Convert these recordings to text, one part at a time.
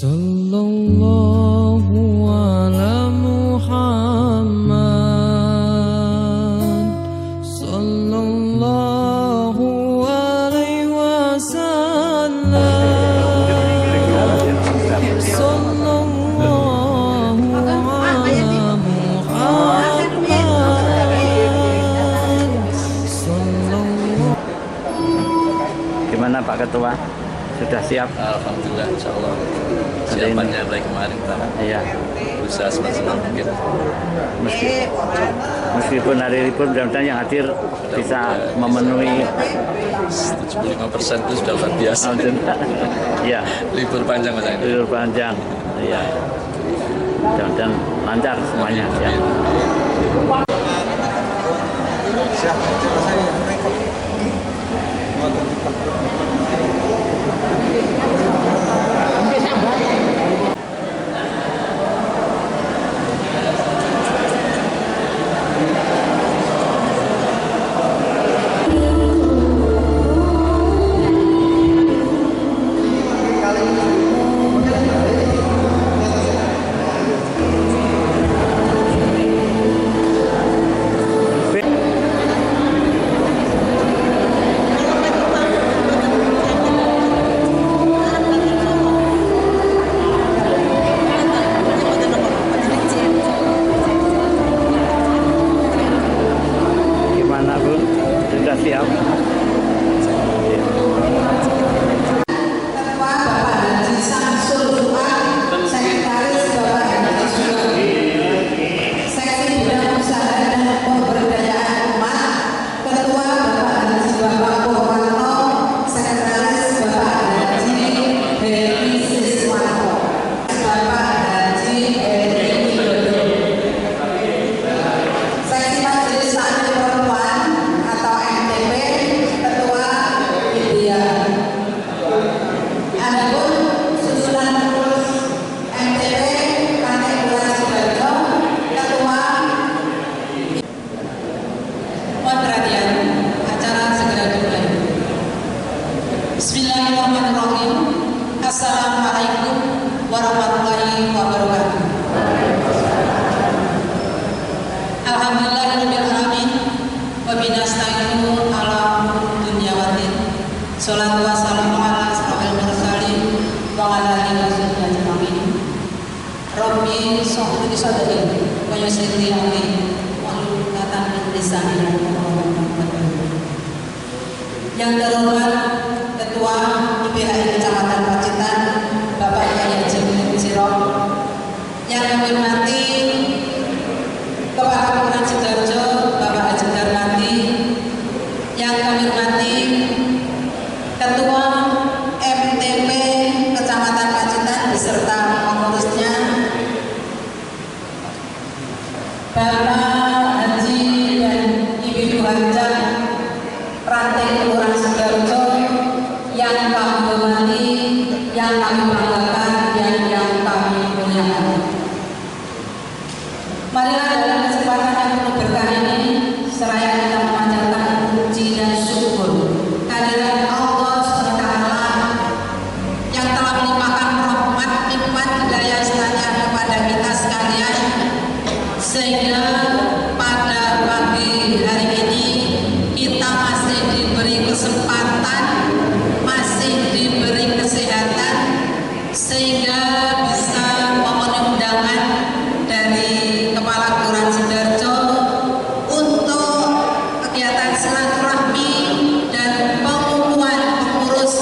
Sallallahu ala Muhammad, sallallahu alaihi wasallam, sallallahu ala Muhammad, sallallahu. Gimana Pak Ketua? Sudah siap? Alhamdulillah, insya Allah siapannya baik kemarin Pak. Iya. Berusaha semaksimal mungkin. Meskipun hari libur, mudah-mudahan yang hadir bisa memenuhi 75% itu sudah luar biasa. Iya. Libur panjang Mas. Libur panjang. Iya. Mudah-mudahan lancar semuanya. Ya. Siap. Gimana Bu? Sudah siap? Bismillahirrahmanirrahim. Assalamualaikum warahmatullahi wabarakatuh. Alhamdulillahirabbil alamin wa binasta'inu ala dunya waddin. Shalatu wassalamu ala asrofil mursalin wa ala alihi wasahbihi ajmain. Rabbi shrah li sadri wa yassir li amri wahlul 'uqdatam min lisani yafqahu qawli. Yang terhormat Ketua IPHI Kecamatan Pacitan, Bapak Yahya Jamil Sirop. Yang kami hormati Kepala Kelurahan Sidoarjo, Bapak Haji Darmati. Yang kami hormati Ketua MTP Kecamatan Pacitan beserta pengurusnya, Bapak Haji dan Ibu Haja Ranting Kelurahan Sidoarjo, yang kami hormati, yang kami banggakan, dan yang kami muliakan. Marilah dalam kesempatan yang penuh berkah ini, seraya kita memanjatkan puji dan syukur kehadirat Allah SWT yang telah melimpahkan rahmat, nikmat, hidayah serta kepada kita sekalian, sehingga pada pagi hari ini kita masih diberi kesempatan, masih diberi kesehatan, sehingga bisa memenuhi undangan dari Kepala Kelurahan Sidoarjo untuk kegiatan silaturahmi dan pengumuman pengurus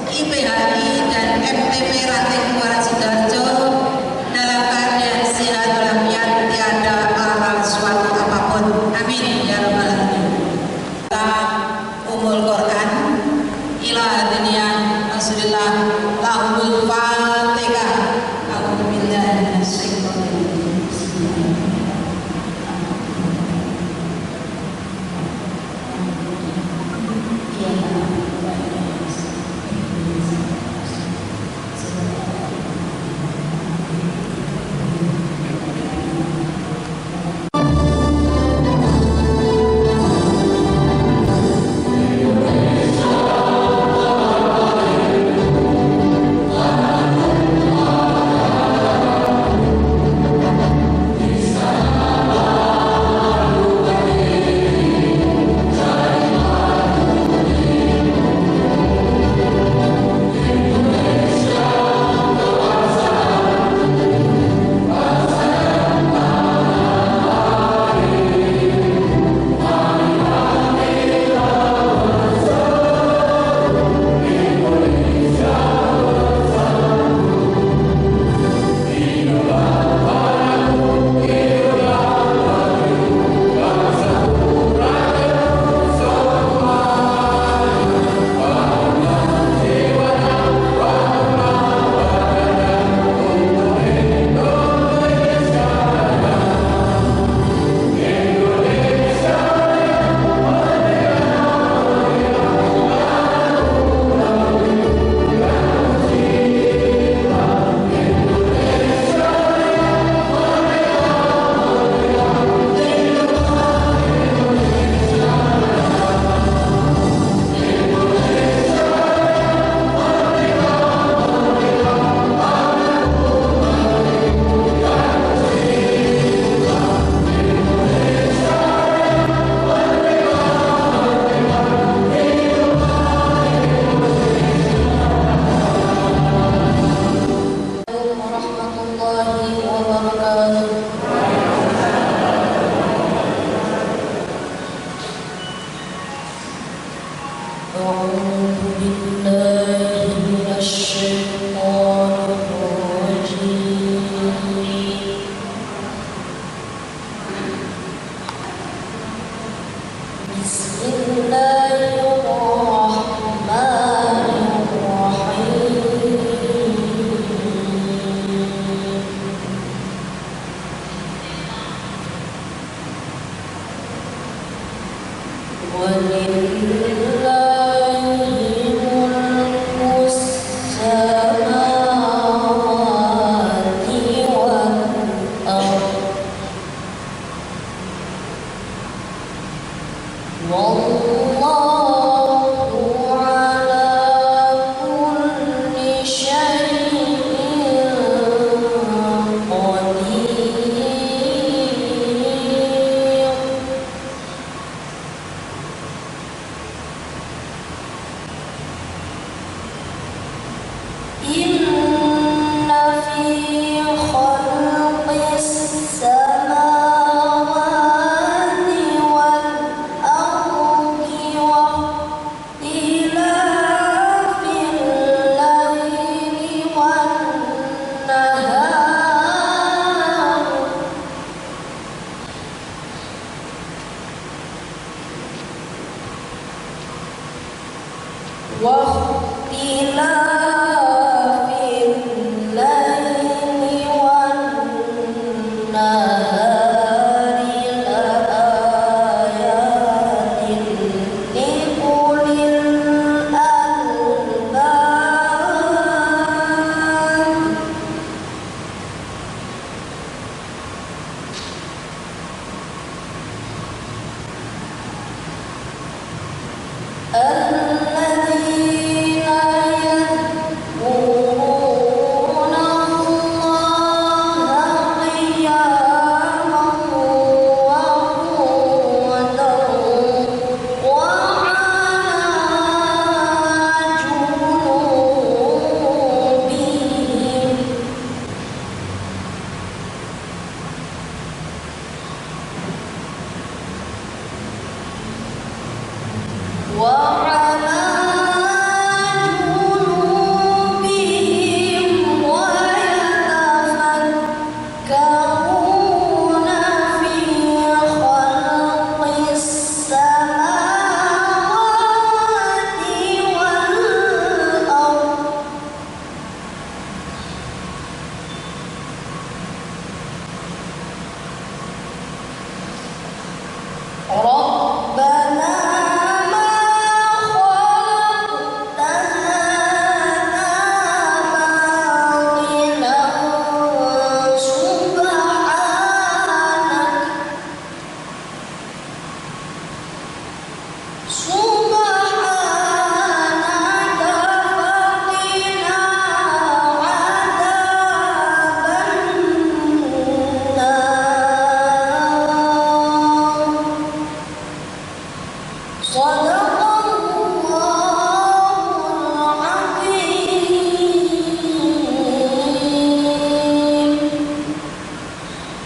IPHI dan MTP Ranting Kelurahan Sidoarjo dalam keadaan sehat walafiat, tiada aral suatu apapun. Amin ya rabbal alamin. Umul Quran ila dunia Rasulullah lahul fatihah. A'udzu billahi minasyaitonir rajim.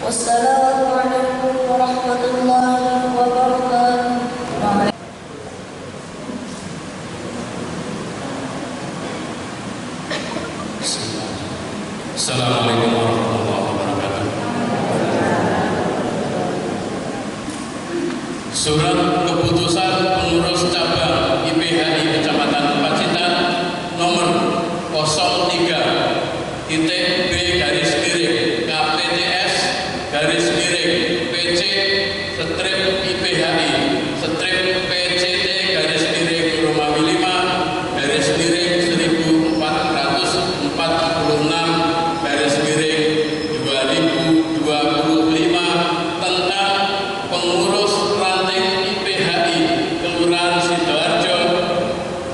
Wassalamualaikum warahmatullahi wabarakatuh. Assalamualaikum warahmatullahi wabarakatuh. Surat keputusan pengurus cabang IPHI Kecamatan Pacitan nomor 03-PJ-2025 tentang pengurus ranting IPHI Kelurahan Sidoarjo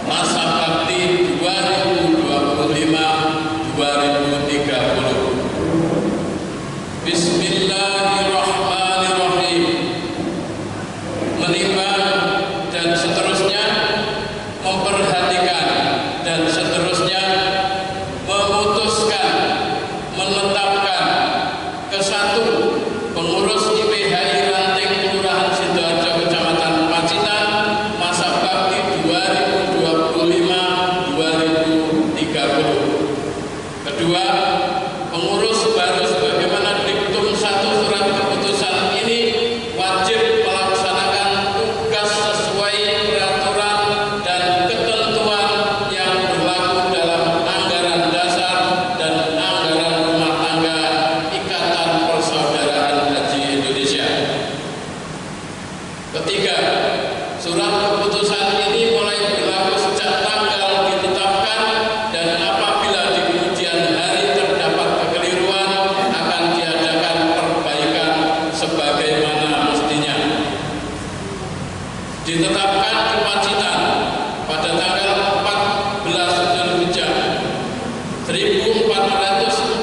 masa bakti 2025-2030. Bismillahirrahmanirrahim. Menimbang dan seterusnya, memperhatikan dan seterusnya, memutuskan, menetapkan kesatu pengurus IPHI ranting Kelurahan Sidoarjo Kecamatan Pacitan masa bakti 2025-2030. Kedua, pengurus baru sebagaimana diktum 1 surat keputusan ini wajib melaksanakan tugas sesuai peraturan dan ketentuan yang berlaku dalam anggaran dasar dan anggaran rumah tangga Ikatan Persaudaraan Haji Indonesia. Ketiga, surat keputusan ini mulai berlaku sejak tanggal ditetapkan dan apabila di kemudian hari terdapat kekeliruan akan diadakan perbaikan sebagaimana mestinya. Ditetapkan di Pacitan pada tanggal 14 Zulhijjah 1446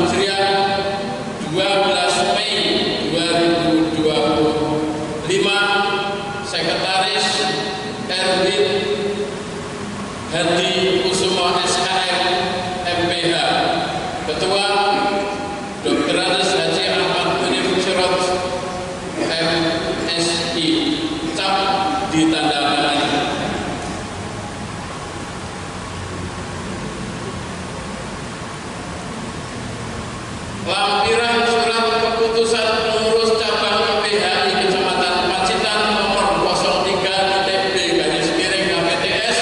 Hijriah 12 Mei 2025. Sekretaris Erwin Hadi Kusumo SHM MPH. Ketua Dr. Andes Haji Ahmad Munif Sirot MSI. Cap ditandatangani. Lampiran surat keputusan pengurus cabang IPHI Kecamatan Pacitan nomor 03-B-KPTS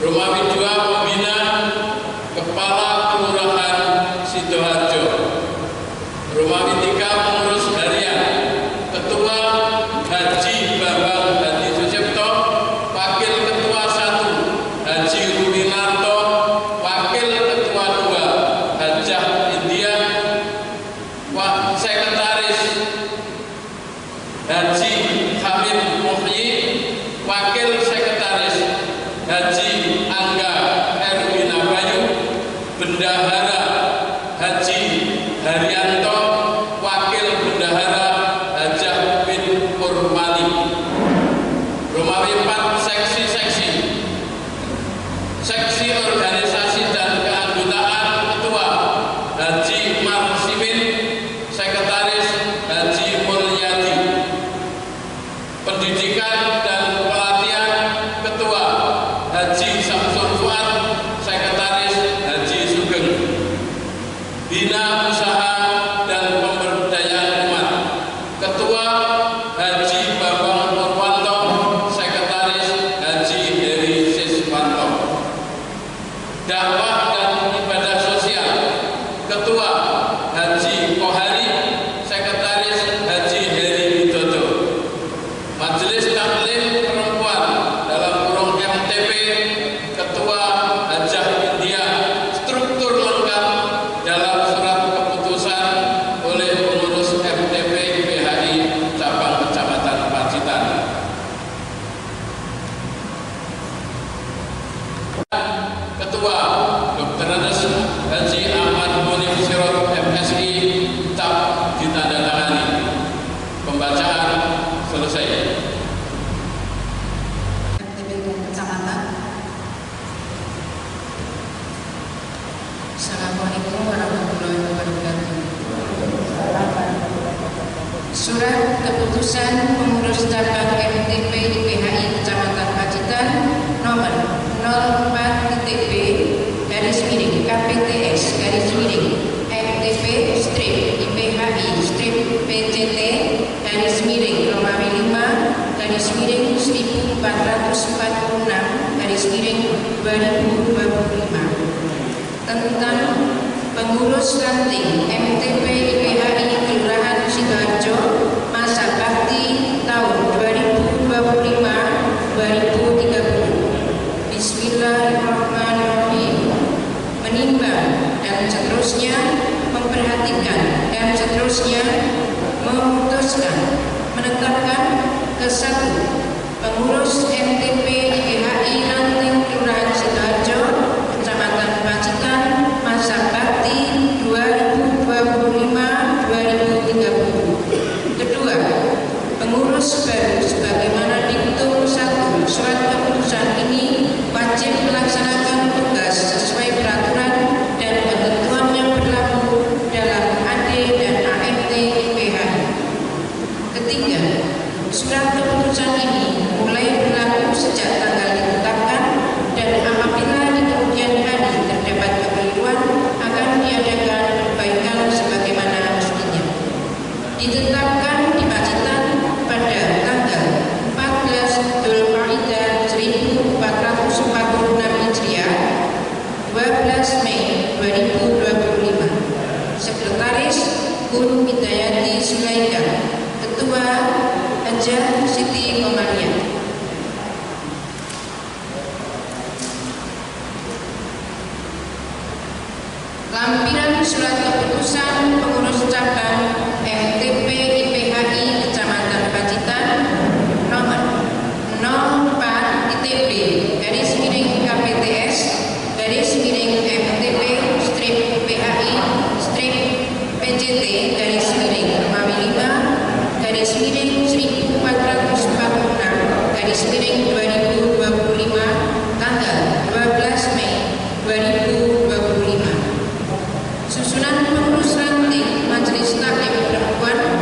Romawi 2 Pembina Kepala Kelurahan Sidoarjo. Romawi 3 Pengurus Harian Ketua Haji Bambang Hadi Sucipto, Wakil Ketua 1 Haji Ruwinarto, Wakil Ketua 2 Hajah India, Sekretaris Haji Hamid Muhyi, Wakil Sekretaris Haji Angga Erwina Bayu, Bendahara Haji Haryanto, Wakil Bendahara Hajah bin Purwani. Romawi 4 Seksi-seksi. Seksi Organisasi dan Keanggotaan Ketua Haji Marsimin, Sekretaris Haji Mulyadi. Pendidikan dan Pelatihan Ketua Haji Samsul Fuad, Sekretaris Haji Sugeng. Bina Usaha dan Pemberdayaan Umat, Ketua Haji Bambang Purwanto, Sekretaris Haji Heri Siswanto. Dakwah dan Ibadah Sosial, Ketua Haji Kohari, Sekretaris Haji Heri Widodo. Majelis Taklim Perempuan dalam kurung MTP, Ketua Hajah India. Struktur lengkap dalam surat keputusan oleh pengurus MTP IPHI cabang Kecamatan Pacitan. Ketua Dr. Andes Haji Ahmad Munif Sirot MSI, cap ditandatangani. Pembacaan selesai. MTP Kecamatan. Assalamualaikum warahmatullahi wabarakatuh. Surat keputusan pengurus cabang MTP IPHI Kecamatan Pacitan nomor 04.B garis miring KPTS garis miring MTP strip IPHI strip PCT garis miring Romawi 5 garis miring 1446 garis miring 2025 tentang pengurus ranting MTP IPHI Kelurahan Sidoarjo masa bakti tahun 2025-2030. Bismillahirrahmanirrahim. Menimbang dan seterusnya memperhatikan dan seterusnya memutuskan menetapkan ke-1 pengurus MTP IPHI ranting Kelurahan Sidoarjo Kecamatan Pacitan masa bakti 2025-2030. Kedua, pengurus baru sebagaimana diketum 1 surat keputusan ini wajib melaksanakan tugas sesuai peraturan dan ketentuan yang berlaku dalam AD dan AMT IPHI. Ketiga, surat keputusan ini mulai berlaku sejak tanggal ditetapkan dan apabila di kemudian hari terdapat kekeliruan akan diadakan perbaikan sebagaimana mestinya. Ditetapkan di Pacitan pada tanggal 14 Dzulqa'dah 1446 Hijriah 12 Mei 2025. Sekretaris Guru Hidayati Sulaika, Ketua Hajah Siti Komariah. Lampiran surat keputusan pengurus cabang MTP IPHI Kecamatan Pacitan nomor 04.B garis miring KPTS garis miring MTP strip IPHI strip PCT garis miring Romawi 5 garis miring 1446 garis miring 2025 tanggal 12 Mei 2025. Susunan pengurus ranting Majelis Taklim Perempuan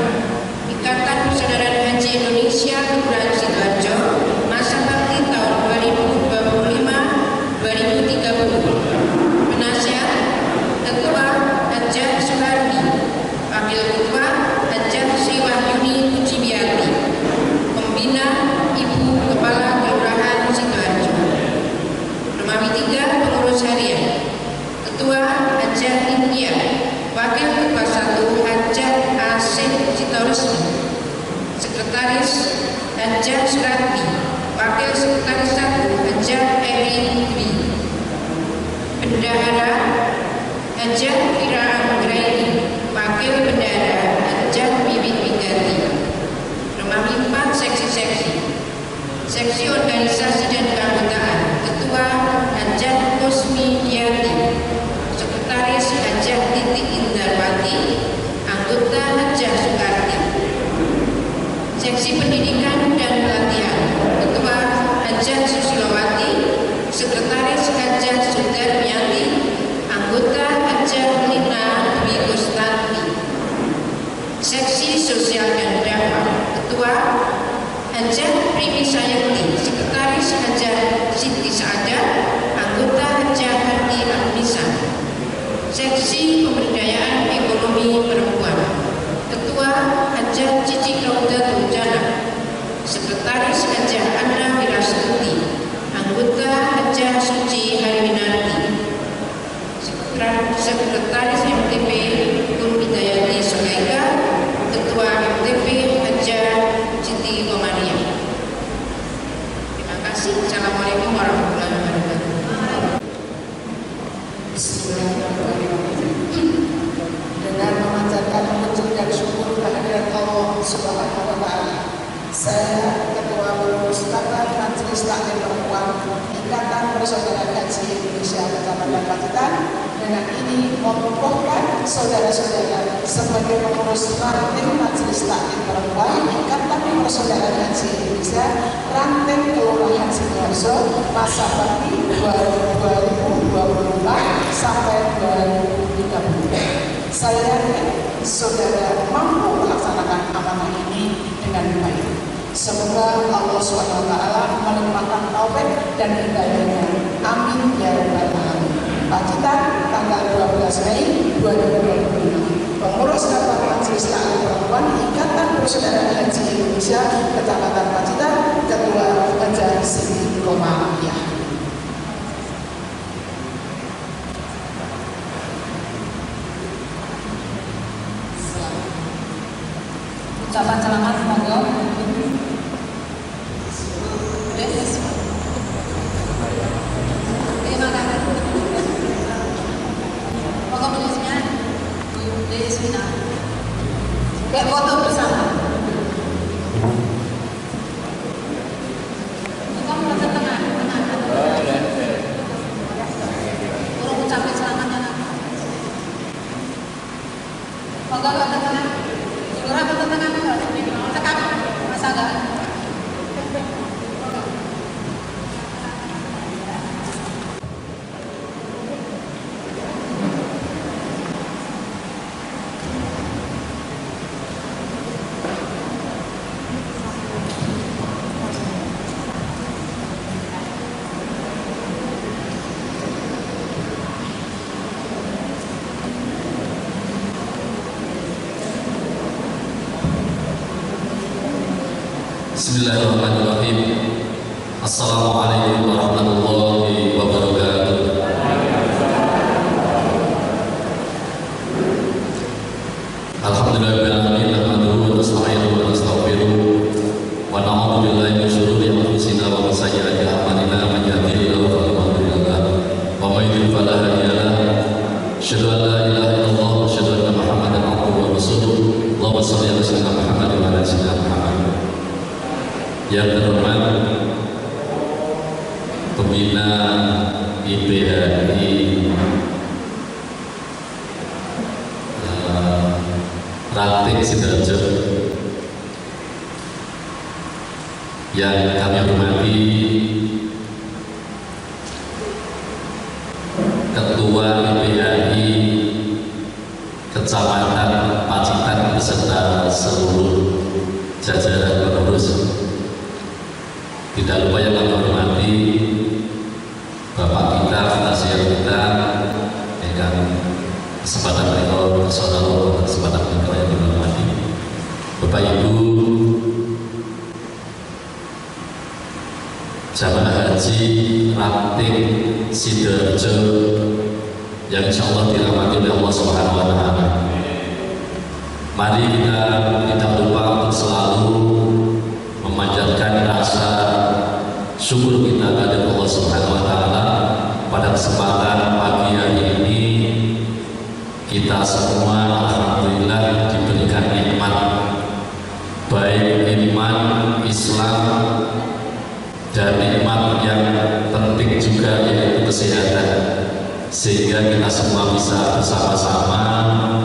Seksi Organisasi dan Keanggotaan Ketua Hajah Kusmiyati, Sekretaris Hajah Titi Indarwati, Anggota Hajah Soekarti. Seksi Pendidikan dan Pelatihan Ketua Hajah Susilowati, Sekretaris Hajah Sudarmiati, Anggota Hajah Lina Dwi Kustanti. Seksi Sosial dan Dakwah Ketua Hajah Primi Sayanti, Sekretaris Hajah Siti Saadah, Anggota Hajah Hati Anissa. Seksi Pemberdayaan Ekonomi Perempuan Ketua Hajah Cici Kaudatul Jannah, Sekretaris Hajah Anna Wirastuti, Anggota Hajah Suci Hariwinarti. Sekretaris MTP Nur Hidayati Sogaika, Ketua MTP Hajah Siti Komania. Terima kasih. Assalamualaikum warahmatullahi wabarakatuh. Bismillahirrahmanirrahim. Dengan memanjatkan puji dan syukur kehadirat Allah Subhanahu wa Ta'ala, saya Ketua Mustafa Majelis Taklim Perempuan Ikatan Persaudaraan Haji Indonesia Kecamatan Pacitan dengan ini mengukuhkan saudara-saudara sebagai pengurus ranting Majelis Taklim Perempuan Ikatan Persaudaraan Haji Indonesia ranting Kelurahan Sidoarjo masa bakti 2024 sampai 2030. Saya yakin saudara mampu melaksanakan amanah ini dengan baik. Semoga Allah SWT melimpahkan taufik dan hidayahnya. Amin ya rabbal alamin. Pacitan, tanggal 12 Mei 2025. Pengurus Rapat Majelis Taklim Perempuan Ikatan Persaudaraan Haji Indonesia Kecamatan Pacitan, Ketua Hajah Siti Komania. Ucapan selamat monggo. Terima kasih. Monggo penulisnya Bu Deswina. Kayak foto bersama. Kamu ke tengah. Tolong ucapin selamatnya nanti. Monggo ke tengah. Lurah ke tengah enggak? Cekap. Masa enggak? Bismillahirrahmanirrahim. Assalamualaikum warahmatullahi wabarakatuh. Alhamdulillahirabbil alamin, nasta'inu wa nastaghfiruh wa na'udzu billahi min shururi anfusina wa min sayyiati a'malina, man yahdihillahu fala mudilla lahu wa man yudlil fala hadiya lahu. Asyhadu an la ilaha illallah wa asyhadu anna Muhammadan abduhu wa rasuluh. Allahumma shalli ala sayyidina Muhammad wa ala sayyidina Muhammad. Yang terhormat pembina IPHI Ranting Sidoarjo, yang kami hormati Ketua IPHI Kecamatan Pacitan beserta seluruh jajaran pengurus. Tidak lupa yang kami hormati Bapak kita, Stasiun kita, dengan kesempatan beliau, saudara kesempatan beliau yang dihormati, Bapak Ibu jamaah haji Ranting Sidoarjo yang insya Allah dirahmati oleh Allah Subhanahu wa Ta'ala. Mari kita tidak lupa untuk selalu memanjatkan rasa syukur kita kepada Allah Subhanahu wa Ta'ala. Pada kesempatan pagi hari ini kita semua alhamdulillah diberikan nikmat, baik iman Islam dan nikmat yang penting juga yaitu kesehatan, sehingga kita semua bisa bersama-sama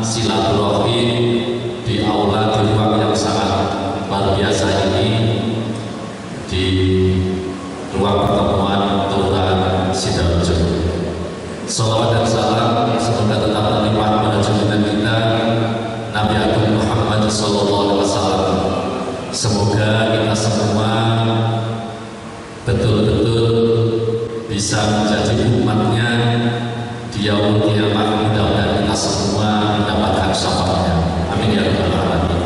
silaturahim di aula di ruang yang sangat luar biasa ini, di ruang pertemuan Kelurahan Sidoarjo. Salawat dan salam semoga tetap terlimpah pada junjungan kita Nabi Agung Muhammad SAW. Semoga kita semua betul-betul bisa menjadi umatnya di yaumul qiyamah. Mudah-mudahan kita semua mendapatkan syafaatnya. Amin ya rabbal alamin.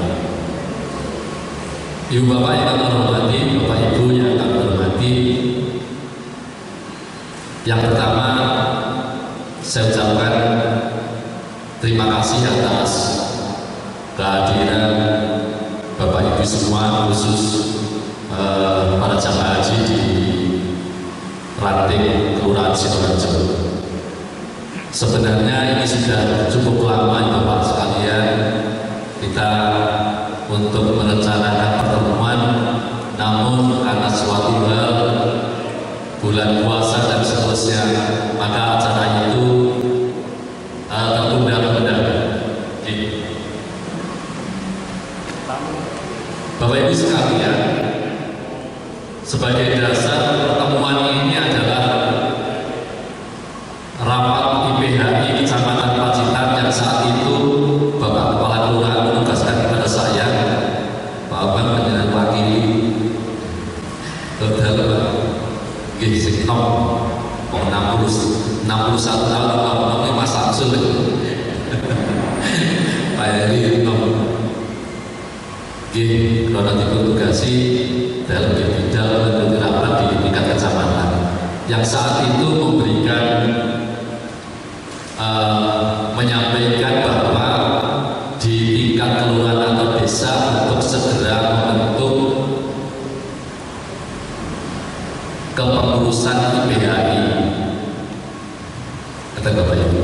Ibu bapak yang kami hormati, bapak ibu yang kami hormati, yang pertama saya ucapkan terima kasih atas kehadiran bapak ibu semua, khusus para jamaah haji di Ranting Kelurahan Sidoarjo. Sebenarnya ini sudah cukup lama bapak sekalian kita untuk merencanakan pertemuan, namun karena suatu hal bulan puasa dan seterusnya, maka acara itu tertunda-tunda. Bapak Ibu sekalian, sebagai dasar pertemuan ini adalah rapat IPHI Kecamatan Pacitan yang saat itu Bapak Kepala Kelurahan menugaskan kepada saya, Pak Abang dengan wakili total gini sekitar 61 tahun Bapak Mas Samsul Pak Heri gini kalau nanti ditugasi dalam bidang rapat di tingkat kecamatan yang saat itu memberikan menyampaikan bahwa di tingkat kelurahan atau desa untuk segera membentuk kepengurusan IPHI, kata Bapak Ibu.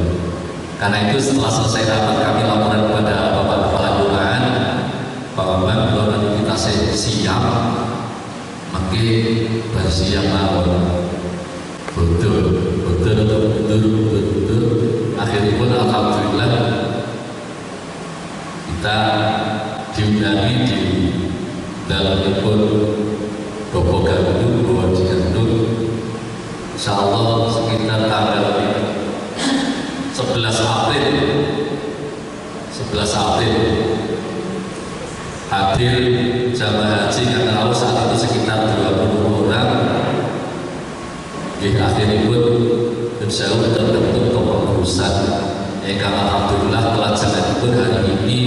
Karena itu setelah selesai rapat kami laporan kepada Bapak Kepala Kelurahan, Pak Bambang, kalau nanti kita siap, maka bersiap lawan. Betul. Akhirnya pun alhamdulillah kita diundangi di dalam pun Bobo Gandul, Bobo Gandul. Insya Allah sekitar tanggal 11 April hadir jamaah haji yang tahu saat itu sekitar 20 orang. Di akhirnya pun insya Allah terbentuk kepengurusan. Karena alhamdulillah pelajaran itu hari ini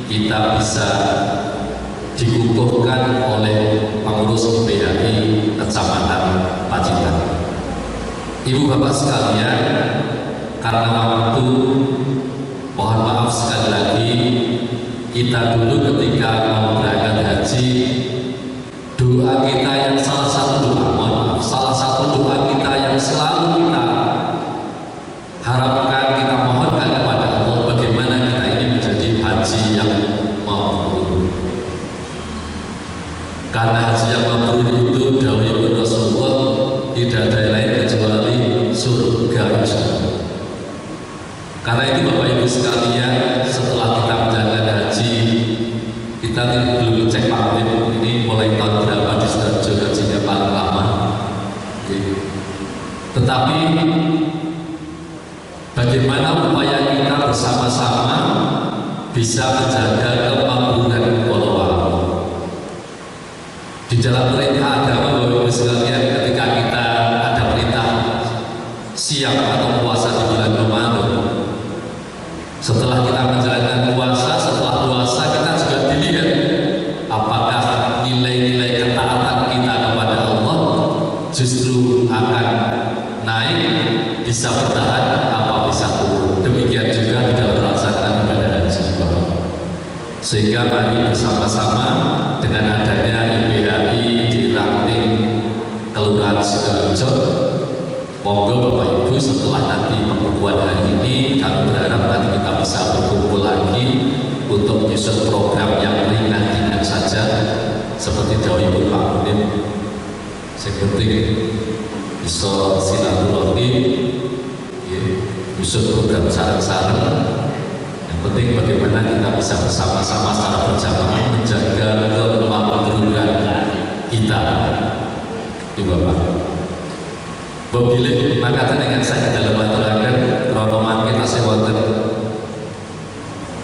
kita bisa dikukuhkan oleh pengurus IPHI Kecamatan Pacitan. Ibu bapak sekalian, karena waktu, mohon maaf sekali lagi, kita dulu ketika mau berangkat haji, doa kita yang salah satu doa kita yang selalu kita harapkan, kita mohonkan kepada Allah bagaimana kita ini menjadi haji yang mabrur. Karena haji yang mabrur itu dawuh Rasulullah tidak ada lain kecuali surga insyaallah. Karena itu Bapak Ibu sekalian, setelah kita menjalankan haji, kita dulu cek Pak ini mulai tahun berapa di Sidoarjo hajinya paling lama. Tetapi bagaimana upaya kita bersama-sama bisa menjaga kemakmuran Allah di dalam perintah agama. Bapak Ibu sekalian, ketika kita ada perintah siang atau puasa di bulan Ramadan, setelah kita menjalankan puasa, setelah puasa kita juga dilihat apakah nilai-nilai ketaatan kita kepada Allah justru akan naik, bisa bertahan, apa bisa turun. Demikian juga di dalam pelaksanaan ibadah haji. Sehingga mari bersama-sama dengan adanya IPHI di Ranting Kelurahan Sidoarjo, monggo Bapak Ibu setelah nanti pengukuhan hari ini, kami berharap nanti kita bisa berkumpul lagi untuk menyusun program yang ringan-ringan saja seperti dawuh Pak Munim. Sing penting bisa silaturahmi, bisa program sarang-sarang. Yang penting bagaimana kita bisa bersama-sama secara berjamaah menjaga kemakmuran kita. Juga Pak. Memilih maka dengan saya dalam aturakan kronoman kita sewonten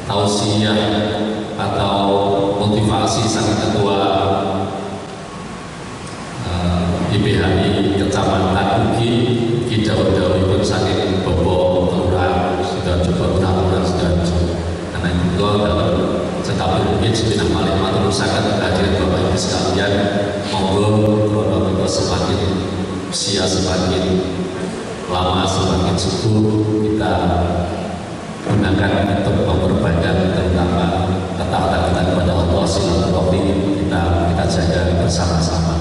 tausiah atau motivasi sang ketua IPHI Kecamatan Ugi Kidau-Dau saking Bobo Kelurahan sudah coba tahunan sudah karena itu dalam tetapi mungkin sudah paling matur sangat hadirin Bapak Ibu sekalian, monggo kalau semakin usia semakin lama semakin subur kita gunakan untuk memperbanyak terutama ketaatan kita kepada Allah, silaturahmi kita jaga bersama-sama.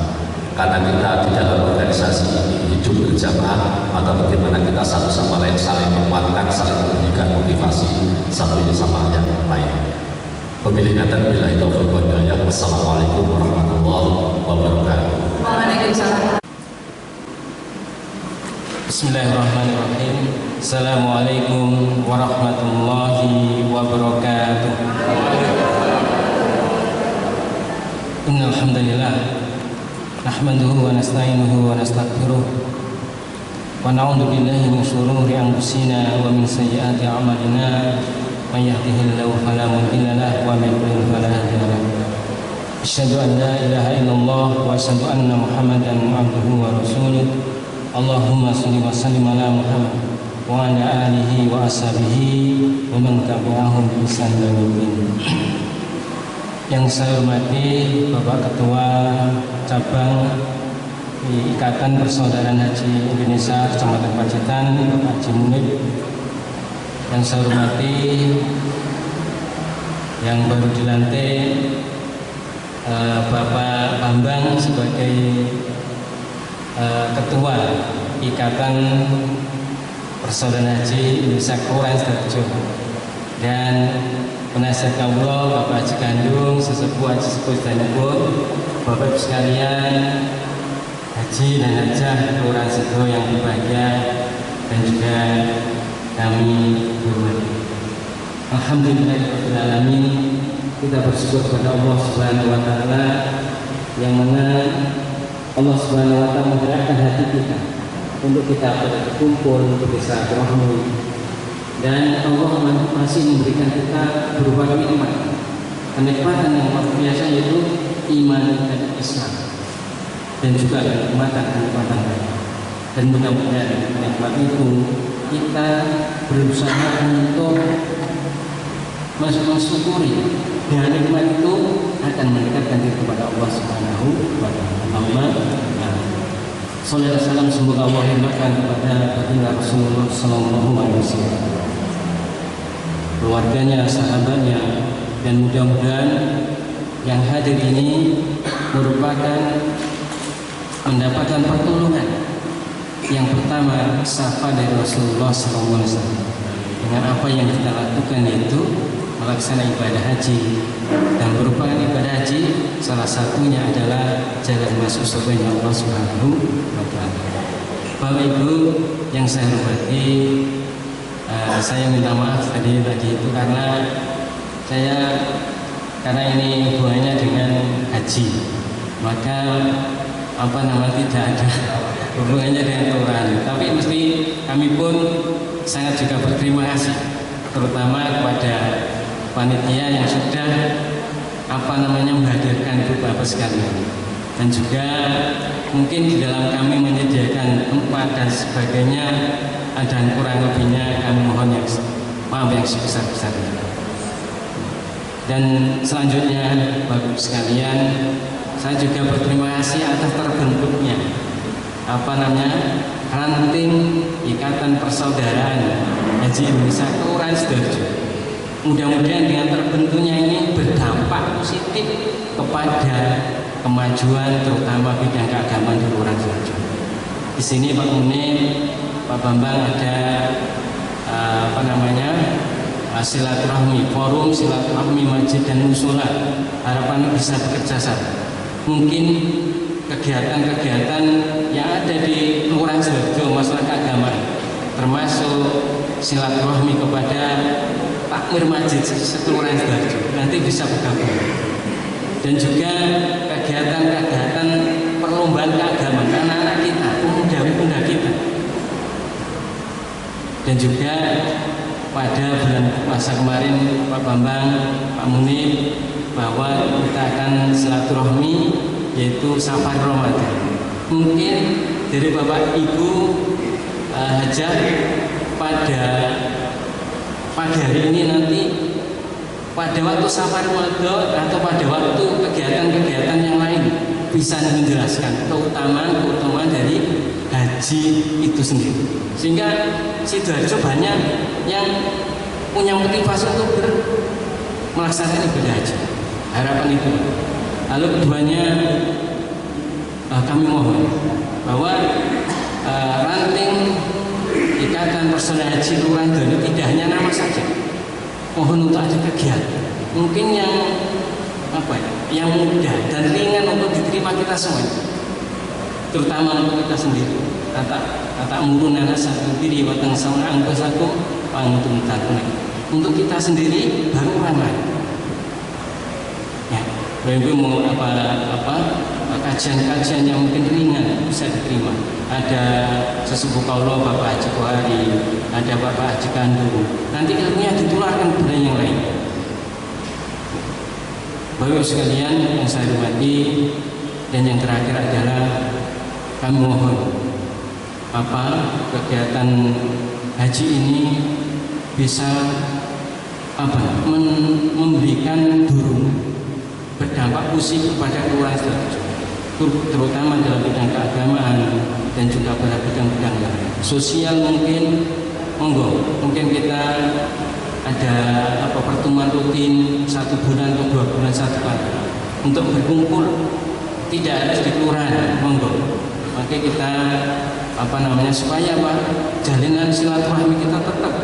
Karena kita di dalam organisasi ini hidup berjamaah, maka bagaimana kita satu sama lain saling menguatkan, saling memberikan motivasi satu sama yang lain. Pemilihan dan billahi taufiq wal hidayah. Wassalamualaikum warahmatullahi wabarakatuh. Waalaikumsalam. Bismillahirrahmanirrahim. Assalamualaikum warahmatullahi wabarakatuh. Innal hamdalillah nahmaduhu wa nasta'inuhu wa nastaghfiruh wa na'udzu billahi min shururi anfusina wa min sayyiati a'malina may yahdihillahu fala mudilla lahu wa may yudlil fala hadiya lahu. Asyhadu an la ilaha illallah wa asyhadu anna Muhammadan abduhu wa rasuluh. Allahumma shalli wa sallim ala Muhammad wa ala alihi wa ashabihi wa man tabi'ahum bi ihsan ila yaumil. Yang saya hormati Bapak Ketua Cabang Ikatan Persaudaraan Haji Indonesia Kecamatan Pacitan, Bapak Haji Munib. Yang saya hormati yang baru dilantik Bapak Bambang sebagai Ketua Ikatan Persaudaraan Haji Indonesia Kelurahan Sidoarjo, dan penasihat kaula Bapak Haji Gandung, sesepuh Haji Sepuh Danipun, Bapak Ibu sekalian, Haji dan Hajah Kelurahan Sido yang berbahagia dan juga kami hormati. Alhamdulillahirabbil alamin, kita bersyukur kepada Allah Subhanahu wa taala yang mana Allah Subhanahu wa taala menggerakkan hati kita untuk kita berkumpul, untuk bisa berahmi, dan Allah masih memberikan kita berupa nikmat, kenikmatan yang luar biasa, yaitu iman dan Islam, dan juga kenikmatan lain. Dan mudah-mudahan nikmat itu kita berusaha untuk mensyukuri, dan nikmat itu akan mendekatkan diri kepada Allah Subhanahu wa taala. Sallallahu alaihi wasallam, semoga Allah limpahkan kepada baginda Rasulullah sallallahu alaihi wasallam, keluarganya, sahabatnya, dan mudah-mudahan yang hadir ini merupakan mendapatkan pertolongan yang pertama, syafaat dari Rasulullah sallallahu alaihi wasallam dengan apa yang kita lakukan, yaitu melaksanakan ibadah haji. Dan merupakan ibadah haji salah satunya adalah jalan masuk surga Allah Subhanahu wa taala. Bapak Ibu yang saya hormati, saya minta maaf tadi itu karena ini hubungannya dengan haji, maka tidak ada hubungannya dengan kelurahan. Tapi mesti kami pun sangat juga berterima kasih, terutama kepada panitia yang sudah menghadirkan Bapak sekalian, dan juga mungkin di dalam kami menyediakan tempat dan sebagainya, dan kurang lebihnya kami mohon maaf yang sebesar-besarnya. Dan selanjutnya Bapak sekalian, saya juga berterima kasih atas terbentuknya ranting Ikatan Persaudaraan Haji Indonesia Kelurahan Sidoarjo. Mudah-mudahan dengan terbentuknya ini berdampak positif kepada kemajuan terutama bidang keagamaan di Kelurahan Sidoarjo. Di sini Pak Munib, Pak Bambang ada silaturahmi, forum silaturahmi masjid dan musola. Harapan bisa bekerja sama. Mungkin kegiatan-kegiatan yang ada di Kelurahan Sidoarjo masalah keagamaan, termasuk silaturahmi kepada takmir masjid sekelurahan Sidoarjo, nanti bisa bergabung. Dan juga kegiatan-kegiatan perlombaan keagamaan anak-anak kita, pemuda-pemuda kita. Dan juga pada bulan puasa kemarin Pak Bambang, Pak Munib, bahwa kita akan silaturahmi yaitu safar Ramadan. Mungkin dari Bapak Ibu Hajah pada pagi hari ini nanti pada waktu safar Ramadan atau pada waktu kegiatan-kegiatan yang lain bisa menjelaskan keutamaan dari haji itu sendiri, sehingga Sidoarjo banyak yang punya motivasi untuk melaksanakan ibadah haji. Harapan itu. Lalu keduanya kami mohon bahwa ranting ikatan personel haji Kelurahan Dono tidak hanya nama saja. Mohon untuk ada kegiatan. Mungkin yang yang mudah dan ringan untuk diterima kita semua, terutama untuk kita sendiri. Kata murun anak satu diri watang sauna angkosaku pangutum takuna. Untuk kita sendiri baru orang lain. Ya, Bapak mau kajian-kajian yang mungkin ringan bisa diterima. Ada sesepuh kaulo Bapak Haji Kohari, ada Bapak Haji Kandung. Nanti ilmunya ditularkan kepada yang lain. Bapak sekalian yang saya hormati, dan yang terakhir adalah kami mohon kegiatan haji ini bisa memberikan dorongan berdampak positif kepada Kelurahan Sidoarjo, terutama dalam bidang keagamaan dan juga pada bidang-bidang sosial. Mungkin kita ada pertemuan rutin 1 bulan atau 2 bulan 1 kali untuk berkumpul, tidak harus di kelurahan, maka kita supaya jalinan silaturahmi kita tetap,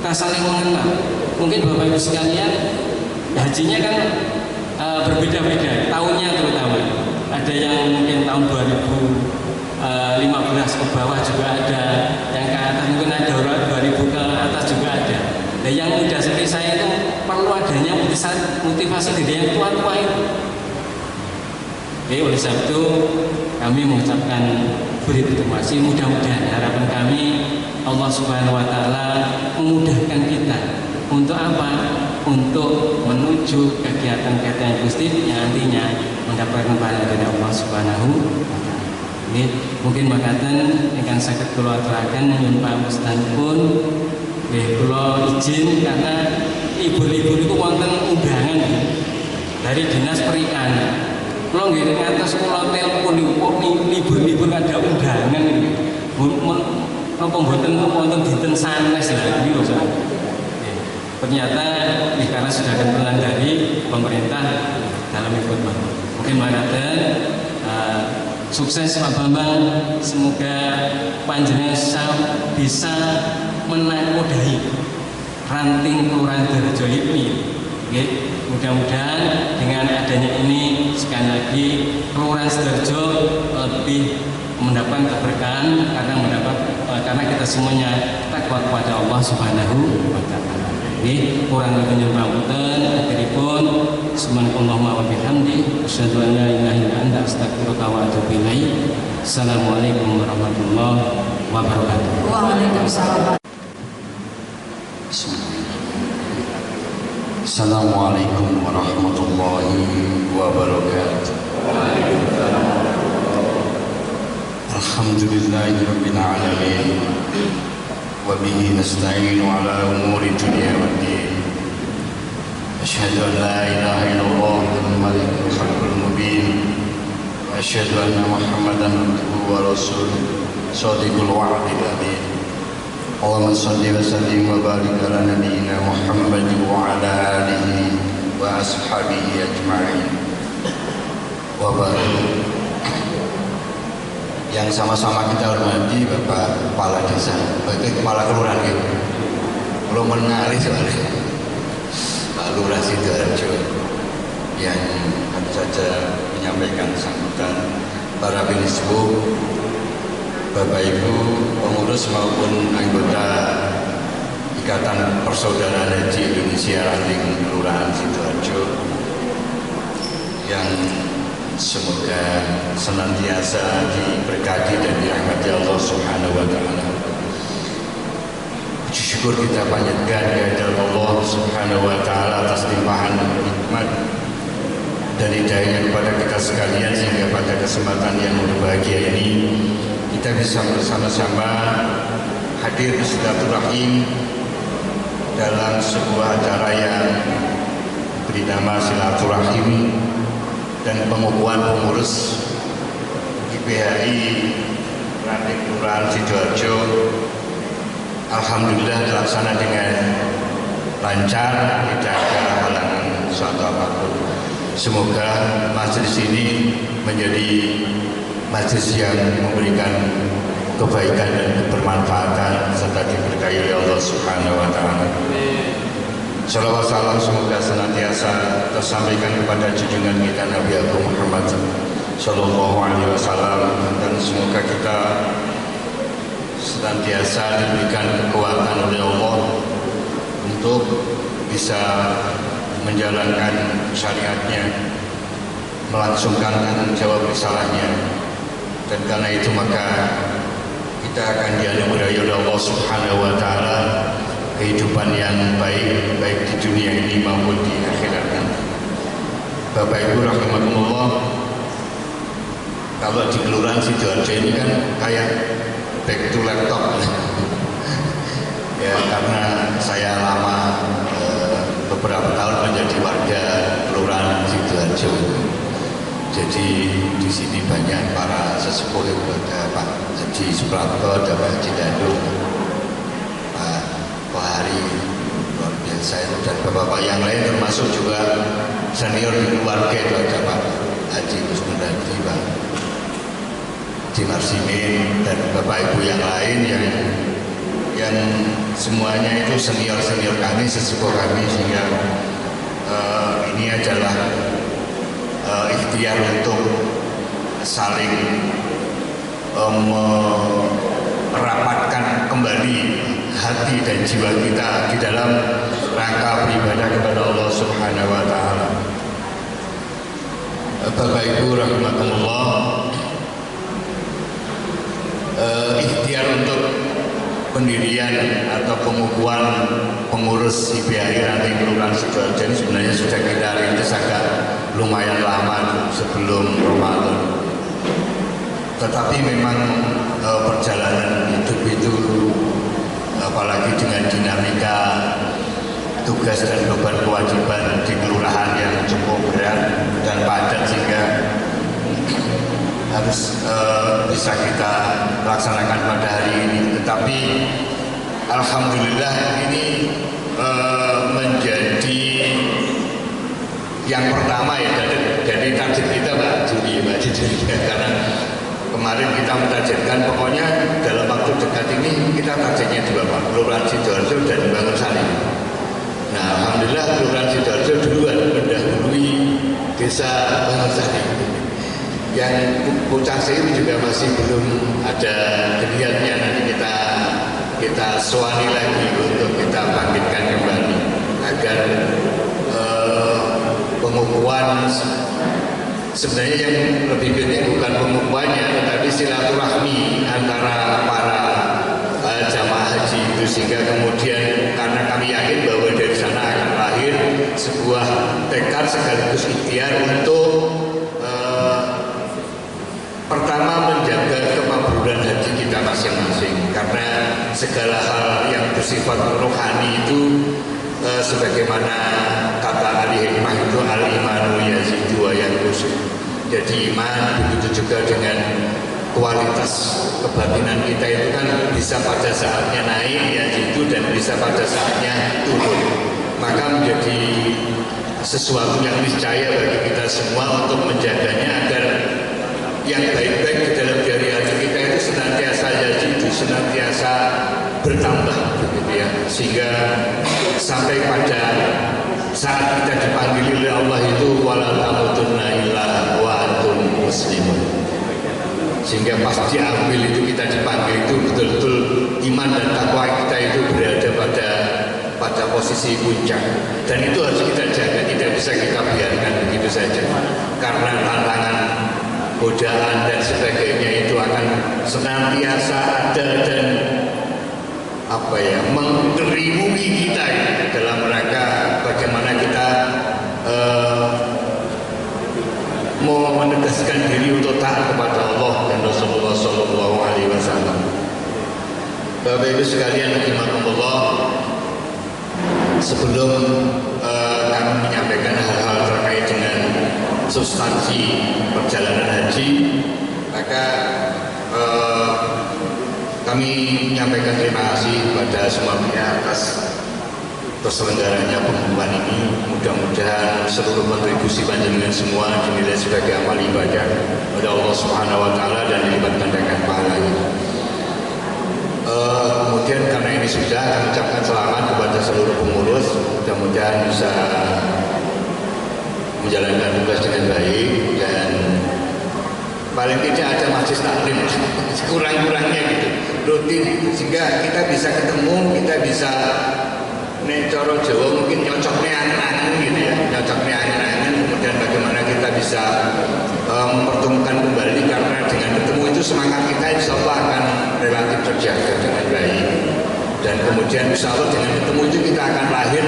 kita saling mengenal. Mungkin Bapak Ibu sekalian hajinya kan berbeda-beda tahunnya, terutama ada yang mungkin tahun 2015 ke bawah juga ada, yang ke atas mungkin ada 2000 ke atas juga ada. Dan yang muda seperti saya itu perlu adanya motivasi dari yang tua-tua itu. Oke, oleh sebab itu kami mengucapkan beri terima kasih. Mudah-mudahan harapan kami Allah Subhanahu wa Ta'ala memudahkan kita untuk untuk menuju kegiatan-kegiatan yang positif yang nantinya mendapatkan pahala dari Allah Subhanahu wa Ta'ala. Ini mungkin makaten ingkang saged kula aturaken nyuwun pamustanipun. Kula izin karena libur-libur itu wonten undangan dari Dinas Perikanan. Kula nggih ngantos kula telepon libur-libur ada undangan iki. Napa mboten wonten dinten sanes lha iki lho. Ternyata karena sudah ada peran dari pemerintah dalam ikut. Mungkin makaten sukses Pak Bambang, semoga panjenengan bisa menakodahi ranting Kelurahan Sidoarjo ini. Mudah-mudahan dengan adanya ini sekali lagi Kelurahan Sidoarjo lebih mendapat keberkahan karena kita semuanya takwa kepada Allah Subhanahu wa Ta'ala. Kurang lebih nyumbangkan akhiripun subhanallahumma wa bihamdi asyhadu an la ilaha illa anta astaghfiruka wa atubu ilaik. Assalamualaikum warahmatullahi wabarakatuh. Waalaikumsalam. Assalamualaikum warahmatullahi wabarakatuh. Alhamdulillahirabbil alamin. Wa bihi nasta'inu ala umuri dunya waddin. Asyhadu an la ilaha illallah al-malikul haqqul mubin. Wa asyhadu anna Muhammadan abduhu wa rasuluh shadiqul wa'dil amin. Allahumma shalli wa sallim wa barik ala nabiyyina Muhammad wa ala alihi wa ashabihi ajma'in. Wa barik. Yang sama-sama kita hormati Bapak Kepala Desa, Bapak Kepala Kelurahan gitu. Belum mengenali soalnya Pak Lurah Sidoarjo yang tentu saja menyampaikan sambutan para binisbu, Bapak Ibu pengurus maupun anggota Ikatan Persaudaraan Haji Indonesia Ranting Kelurahan Sidoarjo yang semoga senantiasa diberkati dan dirahmati Allah Subhanahu wa taala. Puji syukur kita panjatkan kehadirat Allah Subhanahu wa taala atas limpahan nikmat dan hidayahnya kepada kita sekalian, sehingga pada kesempatan yang berbahagia ini kita bisa bersama-sama hadir di silaturahim dalam sebuah acara yang beri nama silaturahim dan pengukuhan pengurus IPHI Ranting Kelurahan Sidoarjo. Alhamdulillah terlaksana dengan lancar, tidak ada halangan suatu apapun. Semoga majelis ini menjadi majelis yang memberikan kebaikan dan kebermanfaatan serta diberkahi oleh Allah Subhanahu wa taala. Shalawat salam semoga senantiasa tersampaikan kepada junjungan kita Nabi Agung Muhammad Sallallahu Alaihi Wasallam, dan semoga kita senantiasa diberikan kekuatan oleh Allah untuk bisa menjalankan syariatnya, melangsungkan tanggung jawab risalahnya, dan karena itu maka kita akan dianugerahi oleh Allah Subhanahu wa taala kehidupan yang baik, baik di dunia ini maupun di akhirat nanti. Bapak Ibu rahimakumullah, kalau di Kelurahan Sidoarjo ini kan kayak back to laptop ya, karena saya lama beberapa tahun menjadi warga Kelurahan Sidoarjo. Jadi di sini banyak para sesepuh, ada Pak Haji Suprapto, ada Pak Haji Dandung, Pak Kohari, luar biasa itu, dan bapak-bapak yang lain termasuk juga senior di keluarga itu, ada Pak Haji Kusmundadi, Pak Haji Marsimin, dan bapak ibu yang lain yang semuanya itu senior-senior kami, sesepuh kami, sehingga ini adalah ikhtiar untuk saling merapatkan kembali hati dan jiwa kita di dalam rangka beribadah kepada Allah Subhanahu wa taala. Bapak Ibu rahimakumullah, ikhtiar untuk pendirian atau pengukuhan pengurus IPHI Ranting Kelurahan Sidoarjo ini sebenarnya sudah kita rintis agak lumayan lama sebelum Ramadan. Tetapi memang perjalanan hidup itu, apalagi dengan dinamika tugas dan beban kewajiban di kelurahan yang cukup berat dan padat, sehingga harus bisa kita laksanakan pada hari ini. Tetapi alhamdulillah ini menjadi yang pertama ya dari target kita Mbak Juli, karena kemarin kita mentargetkan pokoknya dalam waktu dekat ini kita targetnya 2 Pak, Kelurahan Sidoarjo dan Bangun Sari. Nah alhamdulillah Kelurahan Sidoarjo duluan mendahului desa Bangun Sari. Yang Pucang Seiri juga masih belum ada kegiatannya, nanti kita suani lagi untuk kita bangkitkan kembali agar pengukuhan, sebenarnya yang lebih penting bukan pengukuhannya tetapi silaturahmi antara para jamaah haji itu, sehingga kemudian karena kami yakin bahwa dari sana akan lahir sebuah tekad sekaligus ikhtiar untuk pertama menjaga kemakburan haji kita masing-masing, karena segala hal yang bersifat rohani itu sebagaimana kata ahli hikmah itu al-imanu yazidu wa yanqus. Jadi iman begitu juga dengan kualitas kebatinan kita itu kan bisa pada saatnya naik yazidu dan bisa pada saatnya turun. Maka menjadi sesuatu yang niscaya bagi kita semua untuk menjaganya agar yang baik-baik di dalam diri hati kita itu senantiasa yazidu, senantiasa bertambah begitu ya, sehingga sampai pada saat kita dipanggil oleh Allah itu wala tamutunna illa wa antum muslimun. sehingga pas diambil itu kita dipanggil itu betul-betul iman dan takwa kita itu berada pada posisi puncak, dan itu harus kita jaga, tidak bisa kita biarkan begitu saja karena tantangan, godaan dan sebagainya itu akan senantiasa ada dan mengelilingi kita dalam rangka bagaimana kita mau menegaskan diri untuk taat kepada Allah dan Rasulullah Shallallahu Alaihi Wasallam. Bapak Ibu sekalian, rahimakumullah, sebelum kami menyampaikan hal-hal terkait dengan substansi perjalanan haji, maka kami menyampaikan terima kasih kepada semua pihak atas terselenggaranya pengumuman ini. Mudah-mudahan seluruh kontribusi panjenengan semua dinilai sebagai amal ibadah oleh Allah Subhanahu wa taala dan dilipat gandakan pahalanya. Kemudian karena ini sudah, kami ucapkan selamat kepada seluruh pengurus, mudah-mudahan bisa menjalankan tugas dengan baik dan paling tidak ada majlis taklim kurang-kurangnya gitu, rutin, sehingga kita bisa ketemu, kita bisa coro Jawa mungkin nyocoknya angen-angen gitu ya, nyocoknya angen-angen, kemudian bagaimana kita bisa mempertemukan kembali, karena dengan ketemu itu semangat kita insya Allah akan relatif terjaga dengan baik, dan kemudian insya Allah dengan ketemu itu kita akan lahir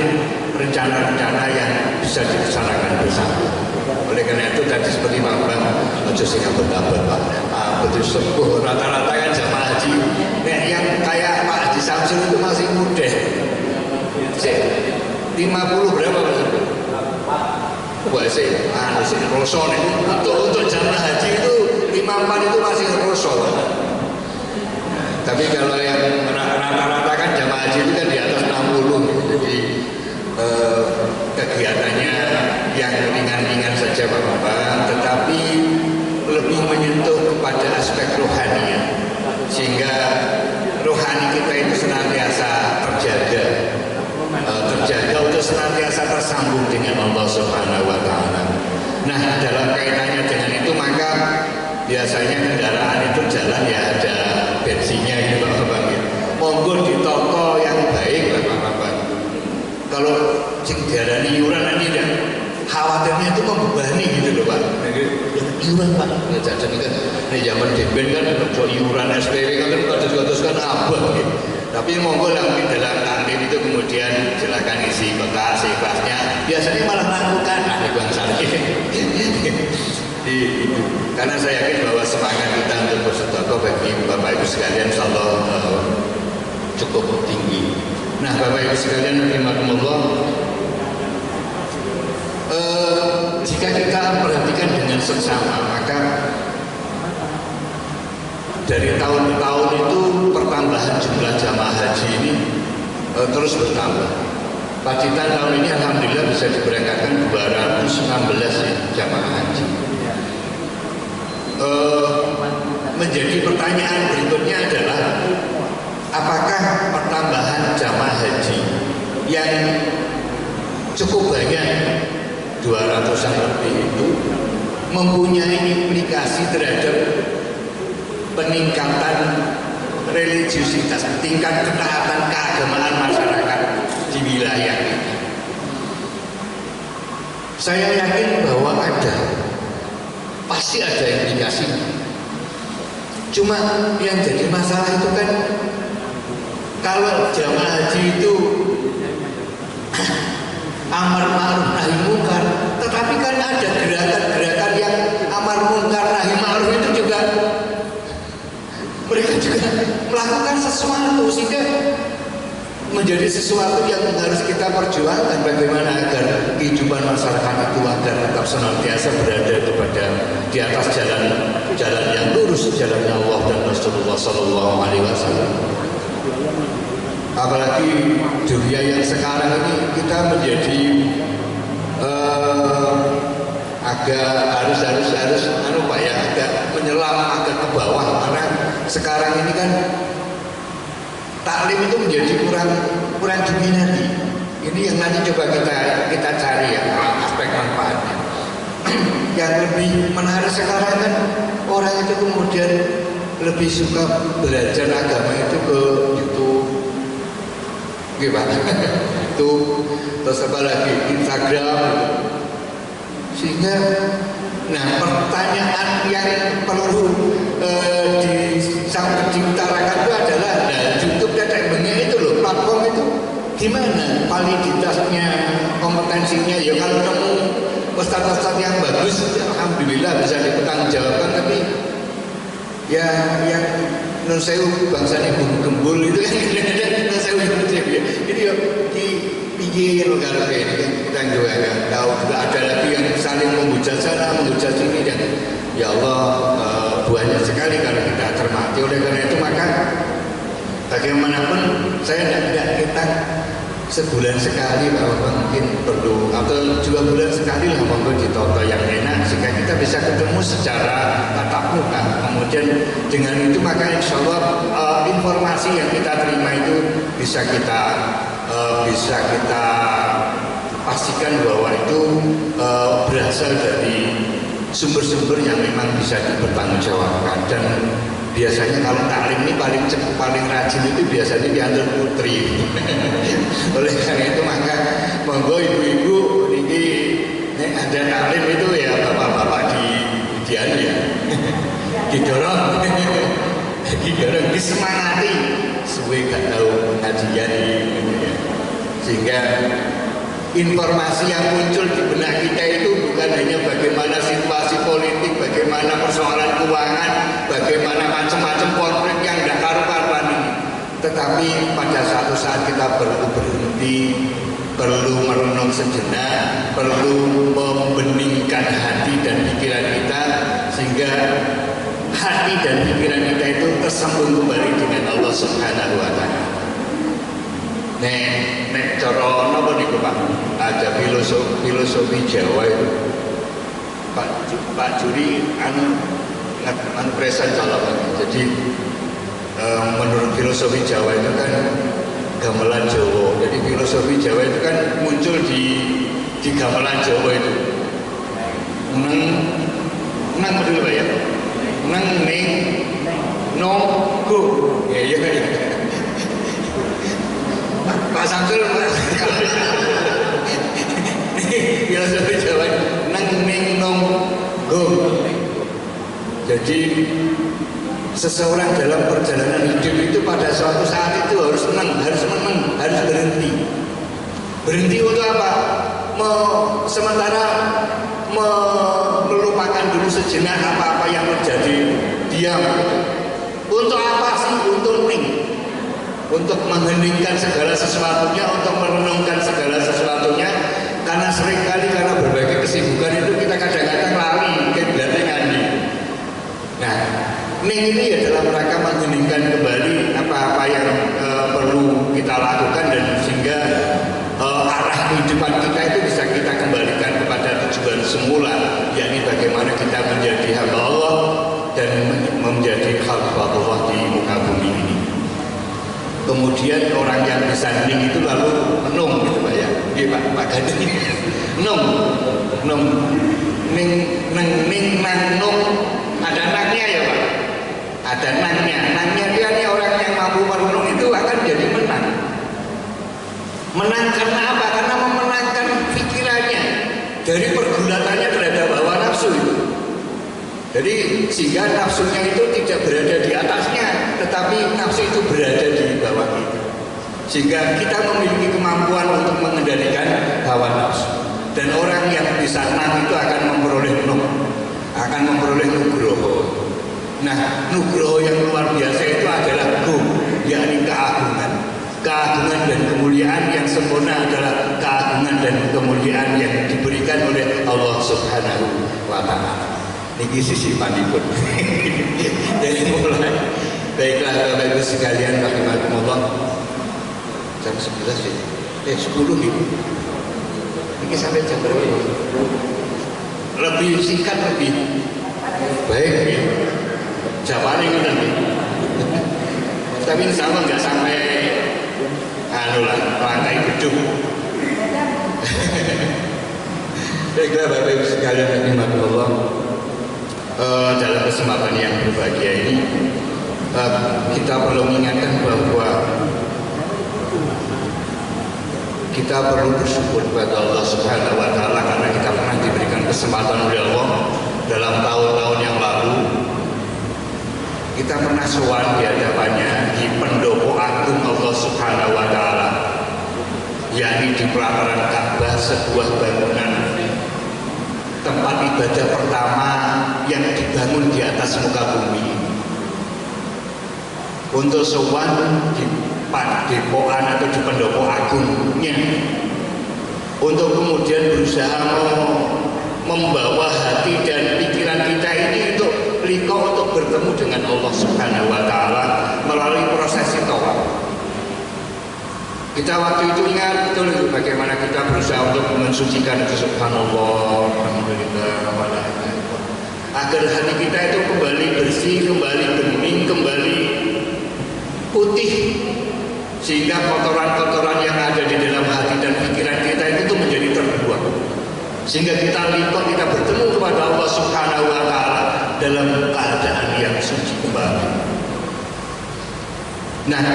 rencana-rencana yang bisa dilaksanakan bersama. Oleh karena itu tadi seperti Pak Bang, ojo sing abot-abot Pak, betul sepuh, rata-rata kan jamaah haji yang kayak Pak Haji Samsul itu masih muda. 50 berapa Mas? Wah sih, rosol nih. Untuk jamaah haji itu 54 itu masih rosol. Tapi kalau yang rata-rata kan jamaah haji itu kan di atas 60. Jadi kegiatannya yang ringan-ringan saja Bapak, tetapi lebih menyentuh kepada aspek rohani, sehingga rohani kita itu senantiasa terjaga untuk senantiasa tersambung dengan Allah Subhanahu wa taala. Nah, dalam kaitannya dengan itu maka biasanya kendaraan itu jalan ya ada bensinnya gitu Bapak. Monggo di toko yang baik Bapak. Kalau sing diarani iuran nanti tidak khawatirnya itu membebani gitu loh Pak. Iuran Pak, jajan kan ini zaman DPN kan untuk iuran SPW kan kados-kados kan abah gitu. Tapi monggo lah dalam taklim itu kemudian silakan isi kotak seikhlasnya. Biasanya malah melakukan di bangsa ini. Karena saya yakin bahwa semangat kita untuk bersedekah bagi Bapak Ibu sekalian insyaallah cukup tinggi. Nah, Bapak Ibu sekalian rahimakumullah, jika kita perhatikan dengan seksama, maka dari tahun ke tahun itu pertambahan jumlah jamaah haji ini terus bertambah. Pacitan tahun ini alhamdulillah bisa diberangkatkan 216 jamaah haji. Menjadi pertanyaan berikutnya adalah apakah pertambahan jamaah haji yang cukup banyak 200-an lebih itu mempunyai implikasi terhadap peningkatan religiusitas, tingkat ketaatan keagamaan masyarakat di wilayah ini? Saya yakin bahwa pasti ada implikasinya. Cuma yang jadi masalah itu kan kalau jamaah haji itu amar ma'ruf nahi munkar, tetapi kan ada gerakan-gerakan yang amar munkar nahi ma'ruf itu juga mereka juga melakukan sesuatu, sehingga menjadi sesuatu yang harus kita perjuangkan bagaimana agar kehidupan masyarakat itu agar tetap senantiasa berada di atas jalan yang lurus, jalannya Allah dan Rasulullah Sallallahu Alaihi Wasallam. Apalagi dunia yang sekarang ini kita menjadi agak harus agak menyelam agak ke bawah, karena sekarang ini kan taklim itu menjadi kurang diminati. Ini yang nanti coba kita cari ya aspek manfaatnya. yang lebih menarik sekarang kan orang itu kemudian lebih suka belajar agama itu ke YouTube, gimana? Itu terus apa lagi Instagram, sehingga nah pertanyaan yang perlu diutarakan itu adalah nah, YouTube dan sebagainya itu loh, platform itu gimana validitasnya, kompetensinya ya kalau nemu ustaz-ustaz yang bagus alhamdulillah bisa dipertanggungjawabkan, tapi ya yang non sewu bangsanya gembul itu kan non sewu ya jadi yuk dipikir kalau ini kan kita juga nggak tahu, juga ada lagi yang saling menghujat sana menghujat sini, dan ya Allah banyak sekali kalau kita cermati. Oleh karena itu maka bagaimanapun saya tidak kita sebulan sekali bahwa mungkin perlu atau 2 bulan sekali lah monggo ditoto yang enak sehingga kita bisa ketemu secara tatap muka. Kemudian dengan itu maka insya Allah informasi yang kita terima itu bisa kita pastikan bahwa itu berasal dari sumber-sumber yang memang bisa dipertanggungjawabkan. Dan biasanya kalau taklim ini paling cepat, paling rajin itu biasanya diantar putri. Oleh karena itu maka monggo ibu-ibu ini ada taklim itu ya bapak-bapak dianu ya didorong disemangati suwe gak tahu kajian ini ya. Sehingga informasi yang muncul di benak kita itu bukan hanya bagaimana situasi politik, bagaimana persoalan keuangan, bagaimana macam-macam konflik yang tidak karu-karuan ini, tetapi pada satu saat kita perlu berhenti, perlu merenung sejenak, perlu membeningkan hati dan pikiran kita sehingga hati dan pikiran kita itu tersambung kembali dengan Allah Subhanahu wa Ta'ala. Nek cara napa niku Pak? Ada filosofi Jawa itu. Pak Juri anu presan calon. Jadi menurut filosofi Jawa itu kan gamelan Jawa. Jadi filosofi Jawa itu kan muncul di gamelan Jawa itu. Nang betul Pak ya. Nang ning no go. Ya. Pak Samsul filosofi Jawa nang ning nong go. Jadi seseorang dalam perjalanan hidup itu pada suatu saat itu harus menang, harus berhenti. Berhenti untuk apa? Sementara melupakan dulu sejenak apa-apa yang terjadi, diam. Untuk apa sih? Untuk untuk mengheningkan segala sesuatunya, untuk merenungkan segala sesuatunya, karena seringkali karena berbagai kesibukan itu kita kadang-kadang lari ke belakang. Nah, ini ya dalam rangka mengheningkan kembali apa-apa yang perlu kita lakukan dan sehingga arah kehidupan kita itu bisa kita kembalikan kepada tujuan semula, yakni bagaimana kita menjadi hamba Allah dan menjadi khalifah di muka bumi ini. Kemudian orang yang bisa hening itu lalu menung gitu Pak ya. Iya Pak Gadi. Nung ning nang nung ada nangnya ya Pak. Ada nangnya. Nangnya dia orang yang mampu merenung itu akan jadi menang. Menang karena apa? Karena memenangkan pikirannya dari pergulatannya terhadap hawa nafsu itu. Jadi sehingga nafsunya itu tidak berada di atasnya, tetapi nafsu itu berada di bawah kita. Sehingga kita memiliki kemampuan untuk mengendalikan hawa nafsu. Dan orang yang bisa nang itu akan memperoleh akan memperoleh nugroho. Nah, nugroho yang luar biasa itu adalah gum, yakni keagungan. Keagungan dan kemuliaan yang sempurna adalah keagungan dan kemuliaan yang diberikan oleh Allah Subhanahu wa Ta'ala. Ini sisi pandipun. Jadi mulai baiklah Bapak Ibu sekalian rahimakumullah. Jam 11 ya. 10 nih. Ini sampai jam berapa? Lebih singkat lebih baik ya. Jawabannya kan nih. Tapi insya Allah nggak sampai lantai gedung. Baiklah Bapak Ibu sekalian. sekalian rahimakumullah, dalam kesempatan yang berbahagia ini kita perlu mengingatkan bahwa kita perlu bersyukur kepada Allah Subhanahu wa taala karena kita pernah diberikan kesempatan oleh Allah dalam tahun-tahun yang lalu. Kita pernah sowan di hadapannya di pendopo agung Allah Subhanahu wa taala, yakni di pelataran Ka'bah, sebuah bangunan tempat ibadah pertama yang dibangun di atas muka bumi. Untuk sowan di padepokan atau di pendopo agungnya, untuk kemudian berusaha membawa hati dan pikiran kita ini untuk liqa, untuk bertemu dengan Allah Subhanahu wa taala melalui prosesi tawaf. Kita waktu itu ingat betul itu bagaimana kita berusaha untuk mensucikan itu, subhanallah, alhamdulillah, agar hati kita itu kembali bersih, kembali bening, kembali putih, sehingga kotoran-kotoran yang ada di dalam hati dan pikiran kita itu menjadi terbuang, sehingga kita liqa, kita bertemu kepada Allah Subhanahu wa taala dalam keadaan yang suci kembali. Nah,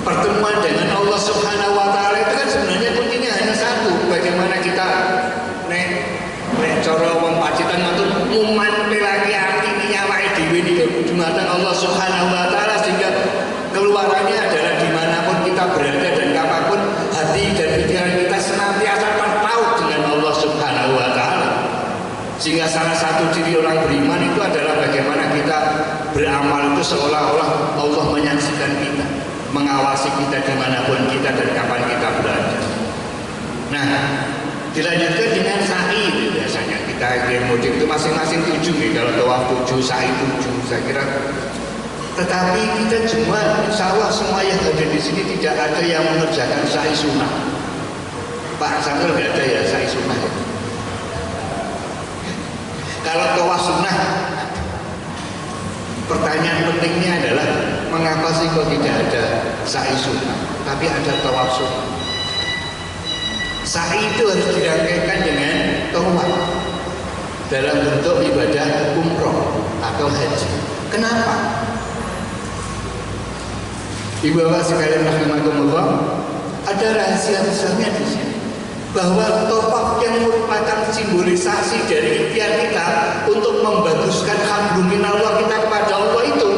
pertemuan dengan Allah Subhanahu wa taala itu kan sebenarnya kuncinya hanya satu, bagaimana kita nek cara wong Pacitan matur muman pelagi ati nyawake dhewe niku dumateng Allah Subhanahu wa taala, sehingga keluarannya adalah dimanapun kita berada dan kapanpun hati dan pikiran kita senantiasa terpaut dengan Allah Subhanahu wa taala. Sehingga salah satu ciri orang beriman itu adalah bagaimana kita beramal itu seolah-olah Allah menyaksikan kita, mengawasi kita dimanapun kita dan kapan kita berada. Nah, dilanjutkan dengan sa'i itu biasanya kita yang mudik itu masing-masing 7 nih, kalau tawaf 7, sa'i 7 saya kira. Tetapi kita semua, insya Allah semua yang hadir di sini tidak ada yang mengerjakan sa'i sunnah. Pak Samuel nggak ada ya sa'i sunnah ya? Kalau tawaf sunnah, pertanyaan pentingnya adalah mengapa sih kok tidak ada sa'i sunnah, tapi ada tawaf sunnah? Sa'i itu harus dirangkaikan dengan tawaf dalam bentuk ibadah umroh atau haji. Kenapa? Ibu bapak sekalian rahimakumullah, ada rahasia besarnya di sini, bahwa tawaf yang merupakan simbolisasi dari ikhtiar kita untuk membaguskan hamdun minallah kita kepada Allah itu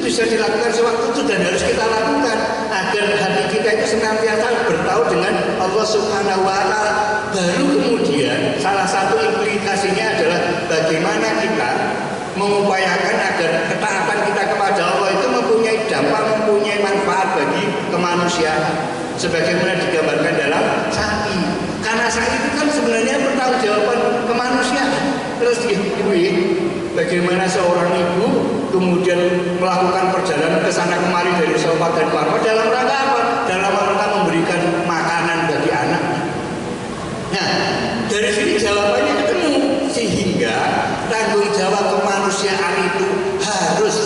bisa dilakukan sewaktu itu dan harus kita lakukan agar hati kita itu senantiasa bertaut dengan Allah Subhanahu wa taala. Baru kemudian salah satu implikasinya adalah bagaimana kita mengupayakan agar ketaatan kita kepada Allah itu mempunyai dampak, mempunyai manfaat bagi kemanusiaan, sebagaimana digambarkan dalam sa'i. Karena sa'i itu kan sebenarnya pertanggungjawaban kemanusiaan. Terus ibu, bagaimana seorang ibu kemudian melakukan perjalanan ke sana kemari dari Sahabat dan Marwah dalam rangka apa? Dalam rangka memberikan makanan bagi anak. Nah, dari sini jawabannya ketemu, sehingga tanggung jawab kemanusiaan itu harus,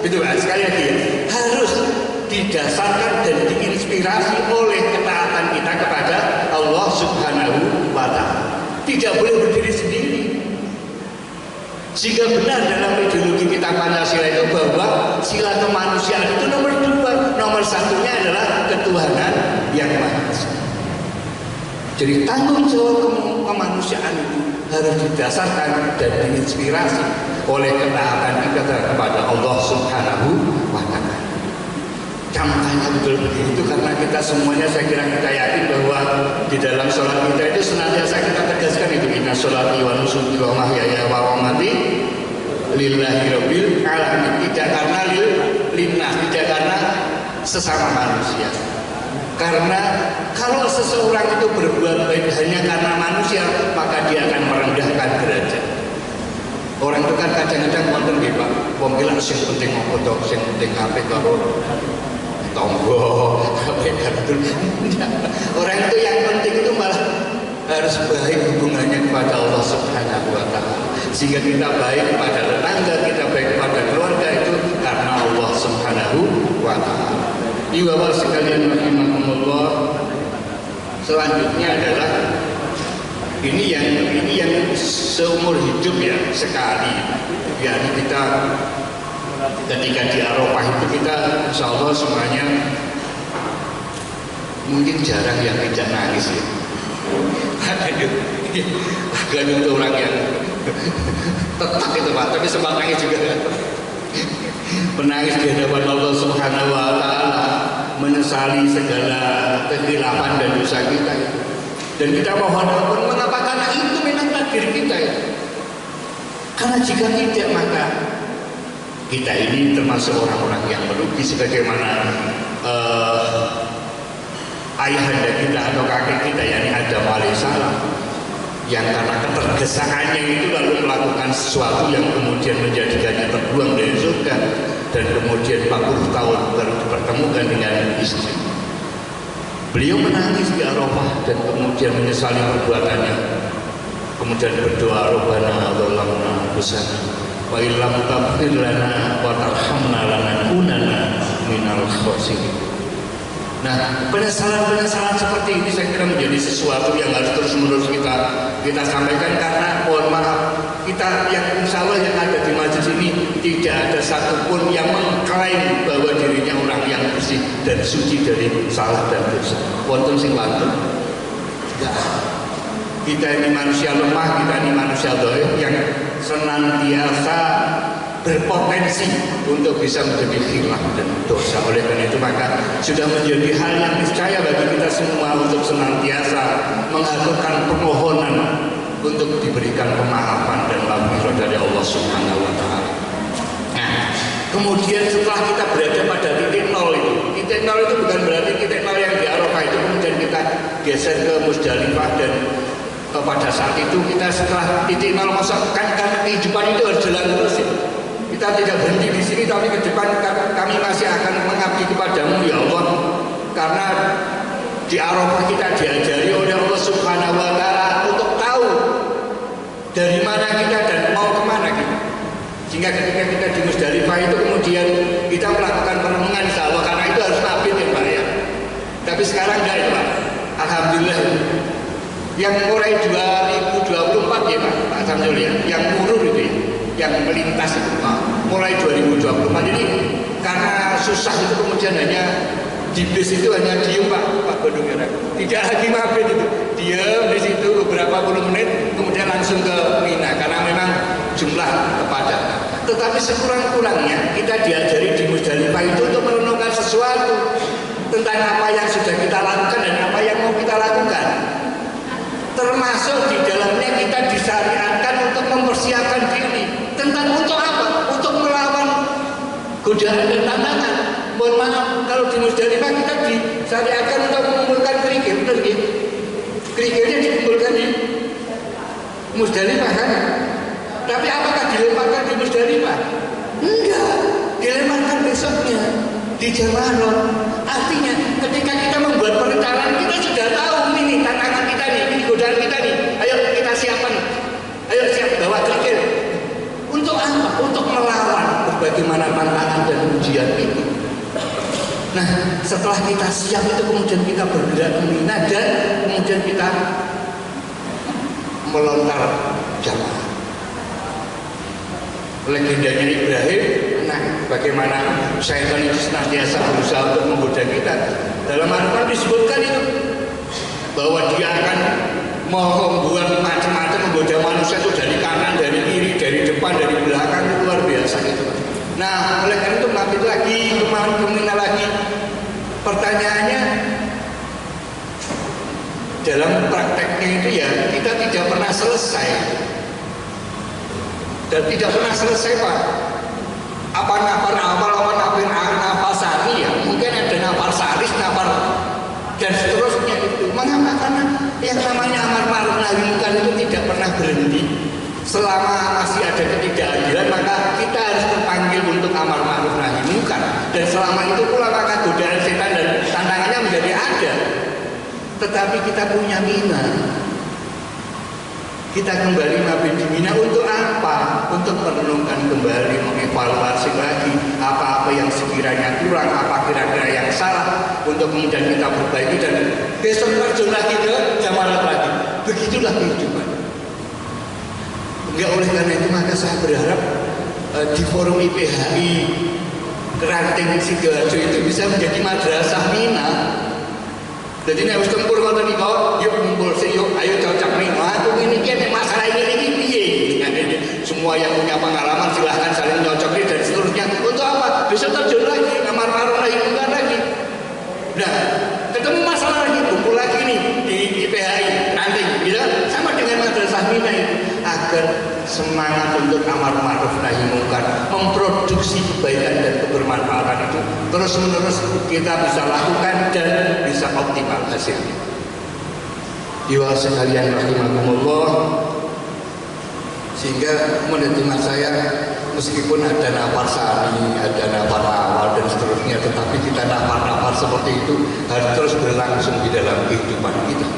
betul kan? Sekali lagi ya, harus didasarkan dan diinspirasi oleh ketaatan kita kepada Allah Subhanahu wa taala. Tidak boleh berdiri sendiri. Sehingga benar dalam ideologi kita Pancasila itu bahwa sila kemanusiaan itu nomor 2, nomor 1-nya adalah ketuhanan yang Maha Esa. Jadi tanggung jawab kemanusiaan itu harus didasarkan dan diinspirasi oleh ketaatan kita kepada Allah Subhanahu wa taala. Contohnya betul begitu karena kita semuanya, saya kira kita yakin bahwa di dalam sholat kita itu senantiasa kita tegaskan itu, inna sholati wa nusuki wa mahyaya wa mamati lillahi rabbil alamin. Tidak karena linnas, tidak karena sesama manusia. Karena kalau seseorang itu berbuat baik hanya karena manusia, maka dia akan merendahkan derajat. Orang itu kan kadang-kadang wonten nggih Pak, wong bilang sing penting apa to, sing penting apik karo tonggo. Orang itu yang penting itu malah harus baik hubungannya kepada Allah Subhanahu wa taala. Sehingga kita baik kepada tetangga, kita baik kepada keluarga itu karena Allah Subhanahu wa taala. Ibu bapak sekalian rahimakumullah, selanjutnya adalah ini yang seumur hidup ya sekali. Ya kita ketika di Arafah itu kita insya Allah semuanya mungkin jarang yang tidak nangis ya. Agak untuk orang yang tetap itu Pak, tapi sempat nangis juga. Menangis di hadapan Allah Subhanahu wa Ta'ala, menyesali segala kekhilafan dan dosa kita. Dan kita mohon ampun, mengapa? Karena itu memang takdir kita ya. Karena jika tidak, maka kita ini termasuk orang-orang yang merugi, sebagaimana ayahanda kita atau kakek kita, yakni Adam alaihissalam, yang karena ketergesakannya itu lalu melakukan sesuatu yang kemudian menjadikannya terbuang dari surga, dan kemudian 40 tahun baru dipertemukan dengan istri. Beliau menangis di Arafah dan kemudian menyesali perbuatannya. Kemudian berdoa, Rabbana dzalamna anfusana wa illam taghfir lana wa tarhamna lanakunanna minal khasirin. Nah, penyesalan-penyesalan seperti ini saya kira menjadi sesuatu yang harus terus-menerus kita sampaikan, karena mohon maaf, kita yang insya Allah yang ada di majelis ini tidak ada satupun yang mengklaim bahwa dirinya orang yang bersih dan suci dari salah dan dosa. Wonten sing wonten. Kita ini manusia lemah, kita ini manusia dhaif yang senantiasa berpotensi untuk bisa menjadi khilaf dan dosa. Oleh karena itu maka sudah menjadi hal yang niscaya bagi kita semua untuk senantiasa mengaturkan permohonan untuk diberikan pemaafan dan maghfirah dari Allah Subhanahu wa Ta'ala. Nah, kemudian setelah kita berada pada titik nol itu bukan berarti titik nol yang di Arafah itu kemudian kita geser ke Musdalifah, dan pada saat itu kita setelah titik nol, kan kehidupan itu harus jalan terus ya. Kita tidak berhenti di sini, tapi ke depan kami masih akan mengabdi kepadamu ya Allah, karena di Arafah kita diajari oleh Allah Subhanahu wa Ta'ala untuk tahu dari mana kita dan mau kemana kita. Sehingga ketika kita di Musdalifah itu kemudian kita melakukan perenungan insya Allah, karena itu harus mabit ya Pak ya. Tapi sekarang enggak ya Pak, alhamdulillah. Yang mulai 2024 ya Pak Samsul ya, yang murur itu ya, yang melintas itu mulai 2024. Jadi karena susah itu kemudian hanya di bis itu hanya diem Pak Bandung ya, tidak lagi mabit itu, diem di situ beberapa puluh menit kemudian langsung ke Mina karena memang jumlah kepadatan. Tetapi sekurang-kurangnya kita diajari di Musdalifah itu untuk merenungkan sesuatu tentang apa yang sudah kita lakukan dan apa yang mau kita lakukan. Termasuk di dalamnya kita disyariatkan untuk mempersiapkan diri tentang untuk apa? Untuk melawan godaan dan tantangan. Mohon maaf, kalau di Musdalifah kita disyariatkan untuk mengumpulkan kerikil, benar gitu? Kerikilnya dikumpulkan di Musdalifah kan? Tapi apakah dilemparkan di Musdalifah? Enggak, dilemparkan besoknya di Jamarot. Artinya ketika kita membuat perencanaan, kita sudah tahu ini tantangan kita nih, ini godaan kita nih. Ayo kita siapkan, ayo siap bawa kerikil. Untuk apa? Untuk melawan berbagai mana tantangan dan ujian ini. Nah, setelah kita siap itu kemudian kita bergerak ke Mina dan kemudian kita melontar jamaah. Legendanya Ibrahim, nah bagaimana syaitan itu senantiasa berusaha untuk menggoda kita. Dalam Al-Quran disebutkan itu bahwa dia akan mau membuat macam-macam menggoda manusia itu dari kanan, dari kiri, dari depan, dari belakang, itu luar biasa itu. Nah, oleh karena itu mabit lagi, kemana lagi. Pertanyaannya, dalam prakteknya itu ya kita tidak pernah selesai. Dan tidak pernah selesai Pak. Apa nafas sari ya, mungkin ada nafas saris, nafas dan seterusnya itu. Mengapa? Karena yang namanya amar ma'ruf nahi munkar itu tidak pernah berhenti. Selama masih ada ketidakadilan, maka kita harus terpanggil untuk amar ma'ruf nahi munkar. Dan selama itu pula maka godaan setan dan tantangannya menjadi ada. Tetapi kita punya Mina. Kita kembali mabit di Mina untuk apa? Untuk merenungkan kembali, mengevaluasi lagi apa-apa yang sekiranya kurang, apa kira-kira yang salah, untuk kemudian kita perbaiki dan besok terjun lagi ke Jamarat lagi. Begitulah kehidupan. Enggak, oleh karena itu maka saya berharap di forum IPHI Ranting Sidoarjo itu bisa menjadi madrasah Mina. Jadi nek wis tempur ngoten niku, yuk kumpul sih, yuk ayo cocok nih. Wah, tuh ini nek masalah ini piye? Semua yang punya pengalaman silahkan saling nyocokin dan seterusnya. Untuk apa? Besok terjun lagi, amar ma'ruf nahi munkar lagi. Nah, ketemu masalah lagi, kumpul lagi nih di IPHI Ranting, gitu. Sama dengan madrasah Mina itu, agar semangat untuk amar ma'ruf nahi munkar, memproduksi kebaikan dan kebermanfaatan itu terus menerus kita bisa lakukan dan bisa optimal hasilnya. Iwa sekalian rahimakumullah, sehingga menerima saya meskipun ada nafar sani, ada nafar awal dan seterusnya, tetapi kita nafar-nafar seperti itu harus terus berlangsung di dalam kehidupan kita.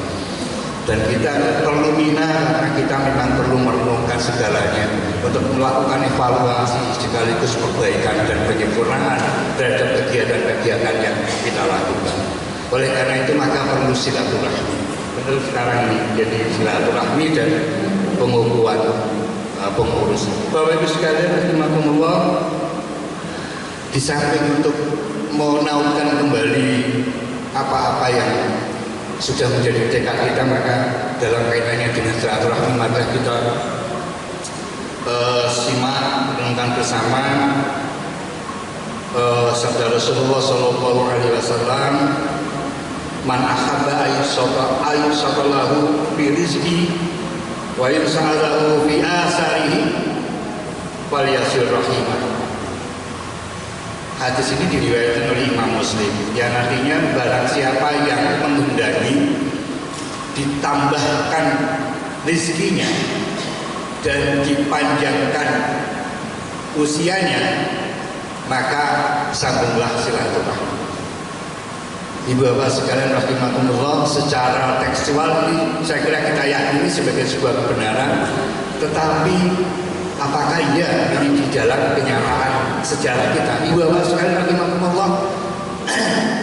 Dan kita perlu Mina karena kita memang perlu merenungkan segalanya untuk melakukan evaluasi sekaligus perbaikan dan penyempurnaan terhadap kegiatan-kegiatan yang kita lakukan. Oleh karena itu maka perlu silaturahmi. Betul sekarang ini jadi silaturahmi dan pengukuhan pengurus. Bapak Ibu sekalian rahimakumullah, di samping untuk menautkan kembali apa-apa yang sudah menjadi tekad kita, maka dalam kaitannya dengan silaturahmi maka kita simak renungkan bersama sabda Rasulullah Shallallahu Alaihi Wasallam, man ahabba ayyusatallahu fi rizqi wa yus'alahu fi asarihi falyasir rahimah. Hadis ini diriwayatkan oleh Imam Muslim, yang artinya barang siapa yang menghendaki ditambahkan rezekinya dan dipanjangkan usianya, maka sambunglah silaturahmi. Ibu bapak sekalian rahimakumullah, secara tekstual ini saya kira kita yakini sebagai sebuah kebenaran, tetapi apakah iya ini di dalam kenyataan sejarah kita? Ibu bapak sekalian rahimakumullah,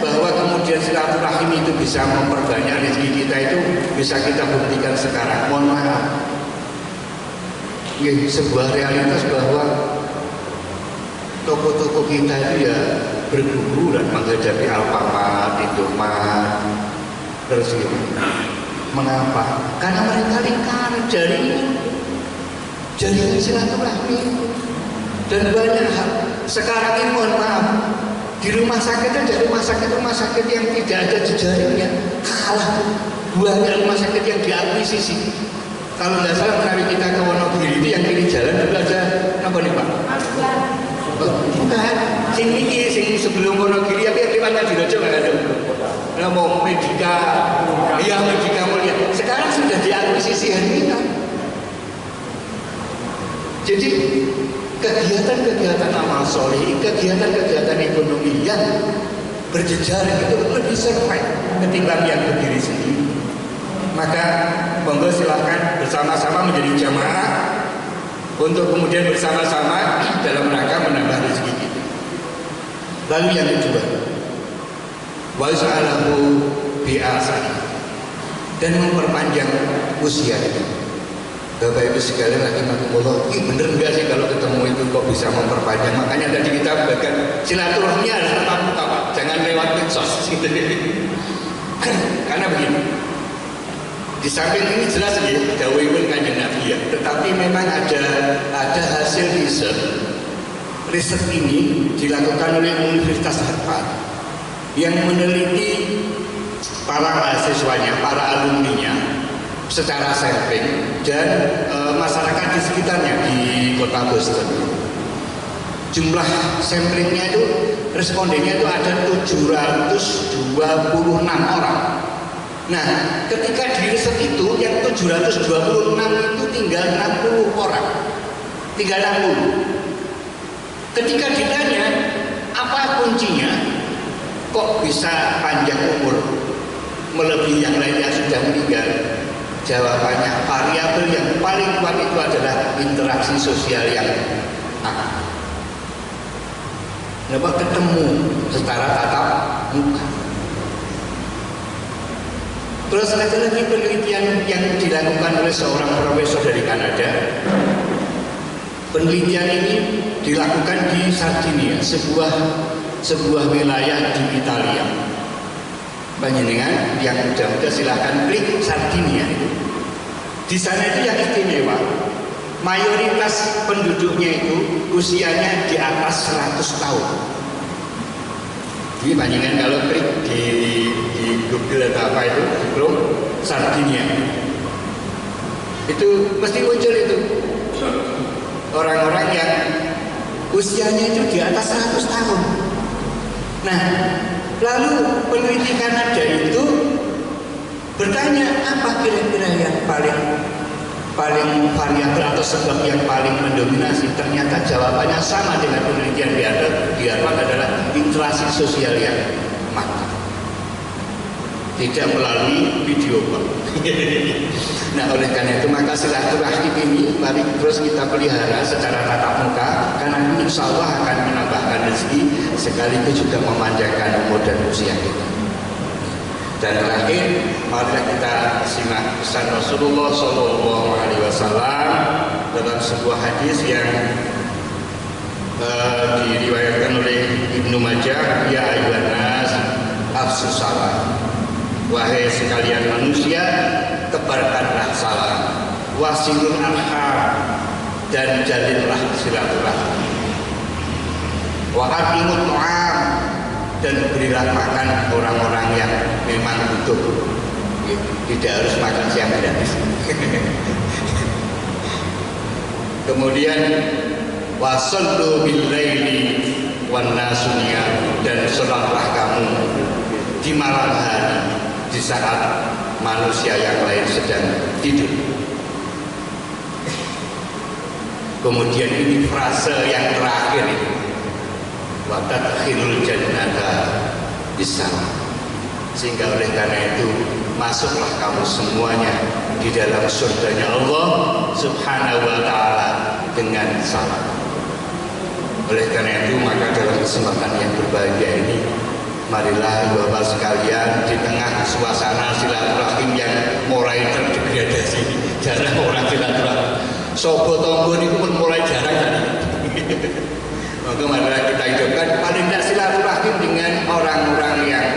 bahwa kemudian silaturahmi itu bisa memperbanyak rezeki kita itu bisa kita buktikan sekarang. Mohon maaf, ya, sebuah realitas bahwa toko-toko kita itu ya berguguran menghadapi Alfamart, Indomaret, terus gitu. Mengapa? Karena mereka lingkar jaringan silaturahmi. Dan banyak hal sekarang ini, mohon maaf, di rumah sakit aja, rumah sakit yang tidak ada jejaringnya kalah banyak rumah sakit yang diakuisisi. Kalau nggak salah menarik kita ke Wonogiri itu yang kiri jalan dulu ada apa nih Pak? Bukan, sing sebelum Wonogiri tapi yang lewat Ngadirojo nggak ada. Nah, mau Medika, iya Medika Mulia. Sekarang sudah diakuisisi Hermina. Jadi kegiatan-kegiatan amal soleh, kegiatan-kegiatan ekonomi yang berjejaring itu lebih survive ketimbang yang berdiri sendiri. Maka monggo silahkan bersama-sama menjadi jamaah untuk kemudian bersama-sama dalam rangka menambah rezeki kita. Lalu yang kedua, was'alahu bi'asani, dan memperpanjang usia kita. Bapak Ibu sekalian rahimakumullah, bener enggak sih kalau ketemu itu kok bisa memperpanjang? Makanya tadi kita bahkan silaturahmi harus tetap muka Pak, jangan lewat medsos gitu. Karena begini, di samping ini jelas ya dawuhipun Kanjeng Nabi ya, tetapi memang ada hasil riset ini dilakukan oleh Universitas Harvard yang meneliti para mahasiswanya, para alumninya secara sampling dan masyarakat di sekitarnya di kota Boston. Jumlah samplingnya itu, respondennya itu ada 726 orang. Nah, ketika di riset itu yang 726 itu tinggal 60 orang. Tinggal 60. Ketika ditanya apa kuncinya kok bisa panjang umur melebihi yang lain yang sudah meninggal, Jawabannya variabel yang paling kuat itu adalah interaksi sosial yang aktif. Kenapa? Ketemu secara tatap muka. Terus ada lagi penelitian yang dilakukan oleh seorang profesor dari Kanada. Penelitian ini dilakukan di Sardinia, sebuah wilayah di Italia. Panjenengan yang muda-muda silahkan klik Sardinia itu. Di sana itu yang istimewa, mayoritas penduduknya itu usianya di atas 100 tahun. Jadi panjenengan kalau klik di Google atau apa itu, di Chrome, Sardinia, itu mesti muncul itu orang-orang yang usianya itu di atas 100 tahun. Nah, lalu peneliti Kanada itu bertanya apa kira-kira yang paling variabel atau sebab yang paling mendominasi. Ternyata jawabannya sama dengan penelitian di Harvard adalah interaksi sosial yang mantap, tidak melalui video call. Nah, oleh karena itu maka silaturahim ini mari terus kita pelihara secara tatap muka, karena insya Allah akan menambahkan rezeki sekaligus juga memanjangkan umur dan usia kita. Dan terakhir, mari kita simak pesan Rasulullah SAW dalam sebuah hadis yang diriwayatkan oleh Ibnu Majah, ya ayyuhan nas afsus salam, wahai sekalian manusia, tebarkanlah salam, wasilul arham, dan jalinlah silaturahmi, wa atimut ta'am, dan berilah makan orang-orang yang memang butuh. Tidak harus makan siang gratis. Kemudian wasallu bil laili wan nasu niyam, dan salatlah kamu di malam hari di saat manusia yang lain sedang tidur. Kemudian ini frase yang terakhir ini, wa tadkhilul jannata bisalam, sehingga oleh karena itu masuklah kamu semuanya di dalam surganya Allah Subhanahu wa taala dengan salam. Oleh karena itu maka dalam kesempatan yang berbahagia ini, marilah Bapak sekalian, di tengah suasana silaturahim yang mulai terdegradasi, jarang orang silaturahim, sobo tombo ini pun mulai jarang tadi. Maka marilah kita hidupkan paling tidak silaturahim dengan orang-orang yang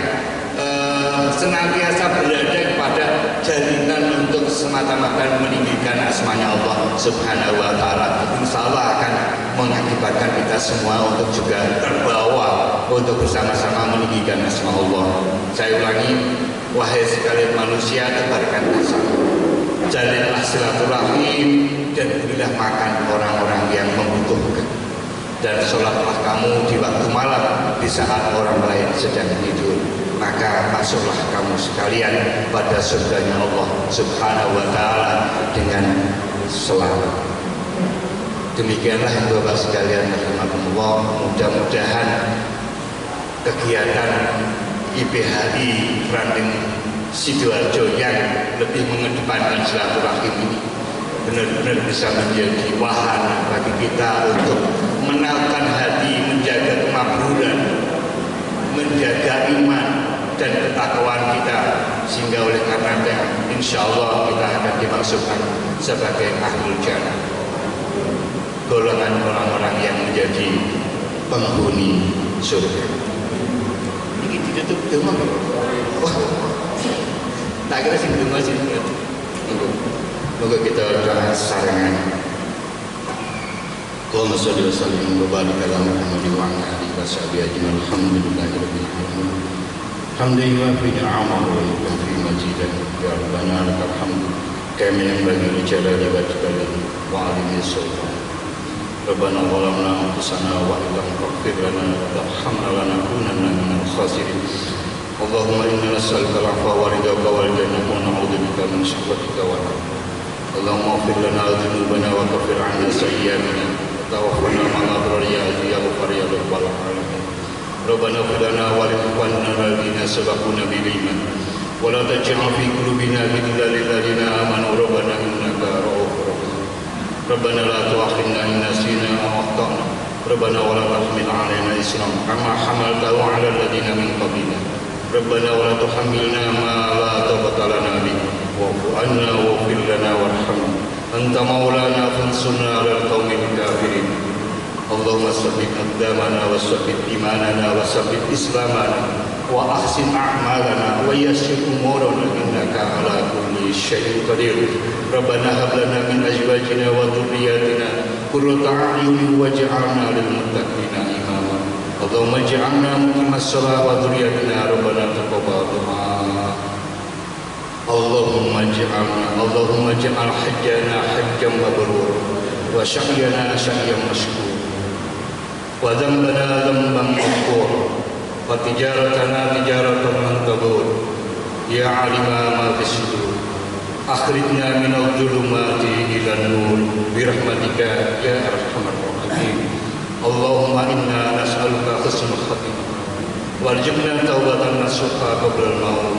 senantiasa berada kepada jalinan untuk semata-mata meninggikan asmanya Allah Subhanahu wa taala. Insya Allah akan mengakibatkan kita semua untuk juga terbawa untuk bersama-sama meninggikan asma Allah. Saya ulangi, wahai sekalian manusia, tebarkanlah salam, jalinlah silaturahim, dan berilah makan orang-orang yang membutuhkan, dan sholatlah kamu di waktu malam di saat orang lain sedang tidur. Maka masuklah kamu sekalian pada surganya Allah Subhanahu wa taala dengan selamat. Demikianlah yang Bapak sekalian rahimakumullah, mudah-mudahan kegiatan IPHI Ranting Sidoarjo yang lebih mengedepankan silaturahim ini benar-benar bisa menjadi wahana bagi kita untuk menenangkan hati, menjaga kemakmuran, menjaga iman dan ketakwaan kita, sehingga oleh karena itu insya Allah kita akan dimasukkan sebagai ahlul jannah, golongan orang-orang yang menjadi penghuni surga. Ini ditutup dengan tak kira sih dengan sih. Moga kita doa sarangan. Allahumma shalli wa sallim wa barik ala Muhammad wa ala alihi wa sahbihi ajma'in. Alhamdulillahirabbil alamin. Hamdan yuwafi ni'amahu wa yukafi majidan. Ya Rabbana lakal hamdu kama yanbaghi li jalali wajhika wa 'azimi sultanik. Rabbana zalamna anfusana wa illam taghfir lana wa tarhamna lanakunanna minal khasirin. Allahumma inna nas'aluka al-'afwa wa ridhaka wal jannata wa na'udzu bika min sakhatika wa nar. Allahumma ighfir lana dhunubana wa kaffir 'anna sayyi'atina wa tawaffana ma'al abrar ya aziz ya ghafar ya rabbal alamin. Rabbana ighfir lana wa li ikhwanina alladhina sabaquna bil iman ولا تجعل في قلوبنا غلا للذين آمنوا ربنا إنك رؤوف رحيم ربنا لا تؤاخذنا إن نسينا أو أخطأنا ربنا ولا تحمل علينا إصرا كما حملته على الذين من قبلنا ربنا ولا تحملنا ما لا طاقة لنا به واعف عنا واغفر لنا وارحمنا أنت مولانا فانصرنا على القوم الكافرين اللهم ثبت أقدامنا وثبت إيماننا وثبت إسلامنا وأحسن أعمالنا ويسر أمورنا إنك على كل شيء قدير ربنا هب لنا من أزواجنا وذرياتنا قرة أعين واجعلنا للمتقين إماما اللهم اجعلنا مقيم الصلاة وذريتنا ربنا تقبل دعاء اللهم اجعل حجنا حجا مبرورا وسعينا سعيا مشكورا وذنبنا ذنبا مغفورا وتجارتنا تجارة لن تبور يا عالم ما في الصدور أخرجنا من الظلمات إلى النور برحمتك يا أرحم الراحمين اللهم إنا نسألك حسن الخاتمة وارزقنا توبة نصوحا قبل الموت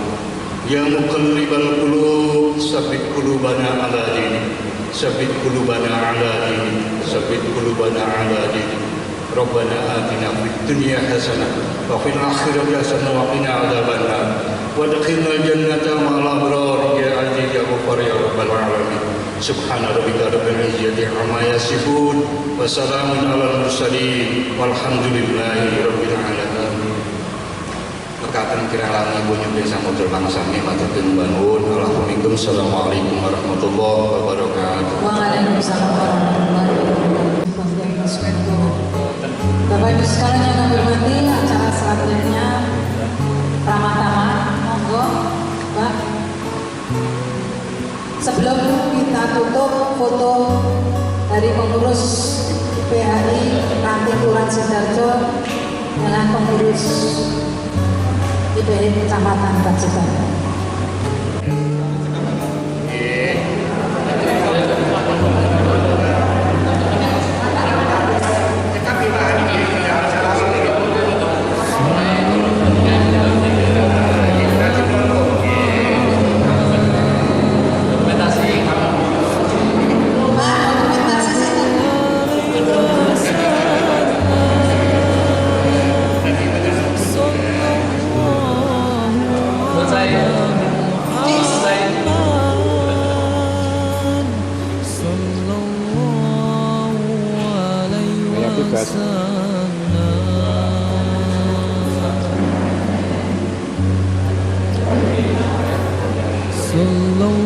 يا مقلب القلوب ثبت قلوبنا على دينك ثبت قلوبنا على دينك ثبت قلوبنا على دينك ربنا آتنا في الدنيا حسنة وفي الآخرة حسنة وقنا عذاب النار وادخلنا الجنة مع الأبرار يا عزيز يا غفار يا رب العالمين سبحان ربك رب العزة عما يصفون وسلام على المرسلين والحمد لله رب العالمين. Mekaten kirang ibu nyuwun samudra bangsami maturkeun banun. Assalamualaikum warahmatullahi wabarakatuh. Waalaikumsalam warahmatullahi wabarakatuh. Bapak Ibu sekalian yang kami hormati, acara selanjutnya Ramadhan, monggo, Mbak. Sebelum kita tutup, foto dari pengurus PHI Ranting Kelurahan Sidoarjo dengan pengurus IPI Kecamatan Pacitan. Sallallahu